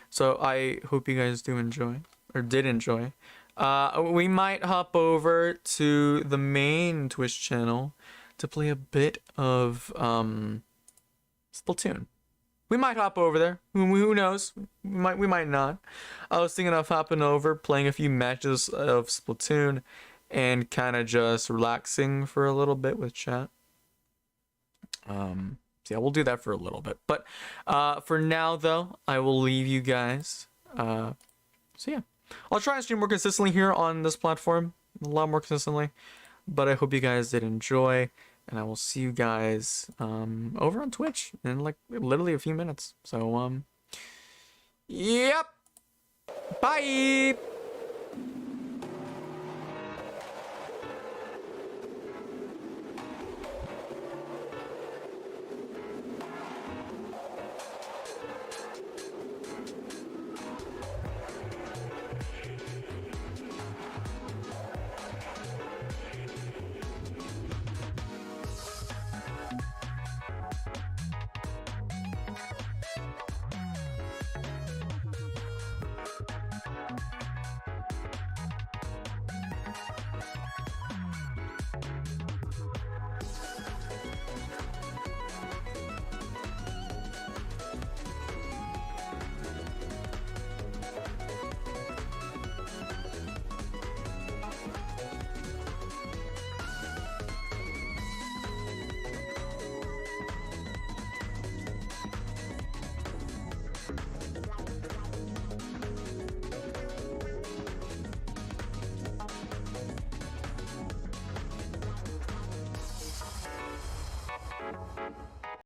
So I hope you guys do enjoy, or did enjoy. We might hop over to the main Twitch channel to play a bit of Splatoon. We might hop over there. Who knows? We might not. I was thinking of hopping over, playing a few matches of Splatoon, and kind of just relaxing for a little bit with chat. So yeah, we'll do that for a little bit. But for now, though, I will leave you guys. So yeah, I'll try and stream more consistently here on this platform, a lot more consistently. But I hope you guys did enjoy. And I will see you guys over on Twitch in like literally a few minutes. So, yep. Bye.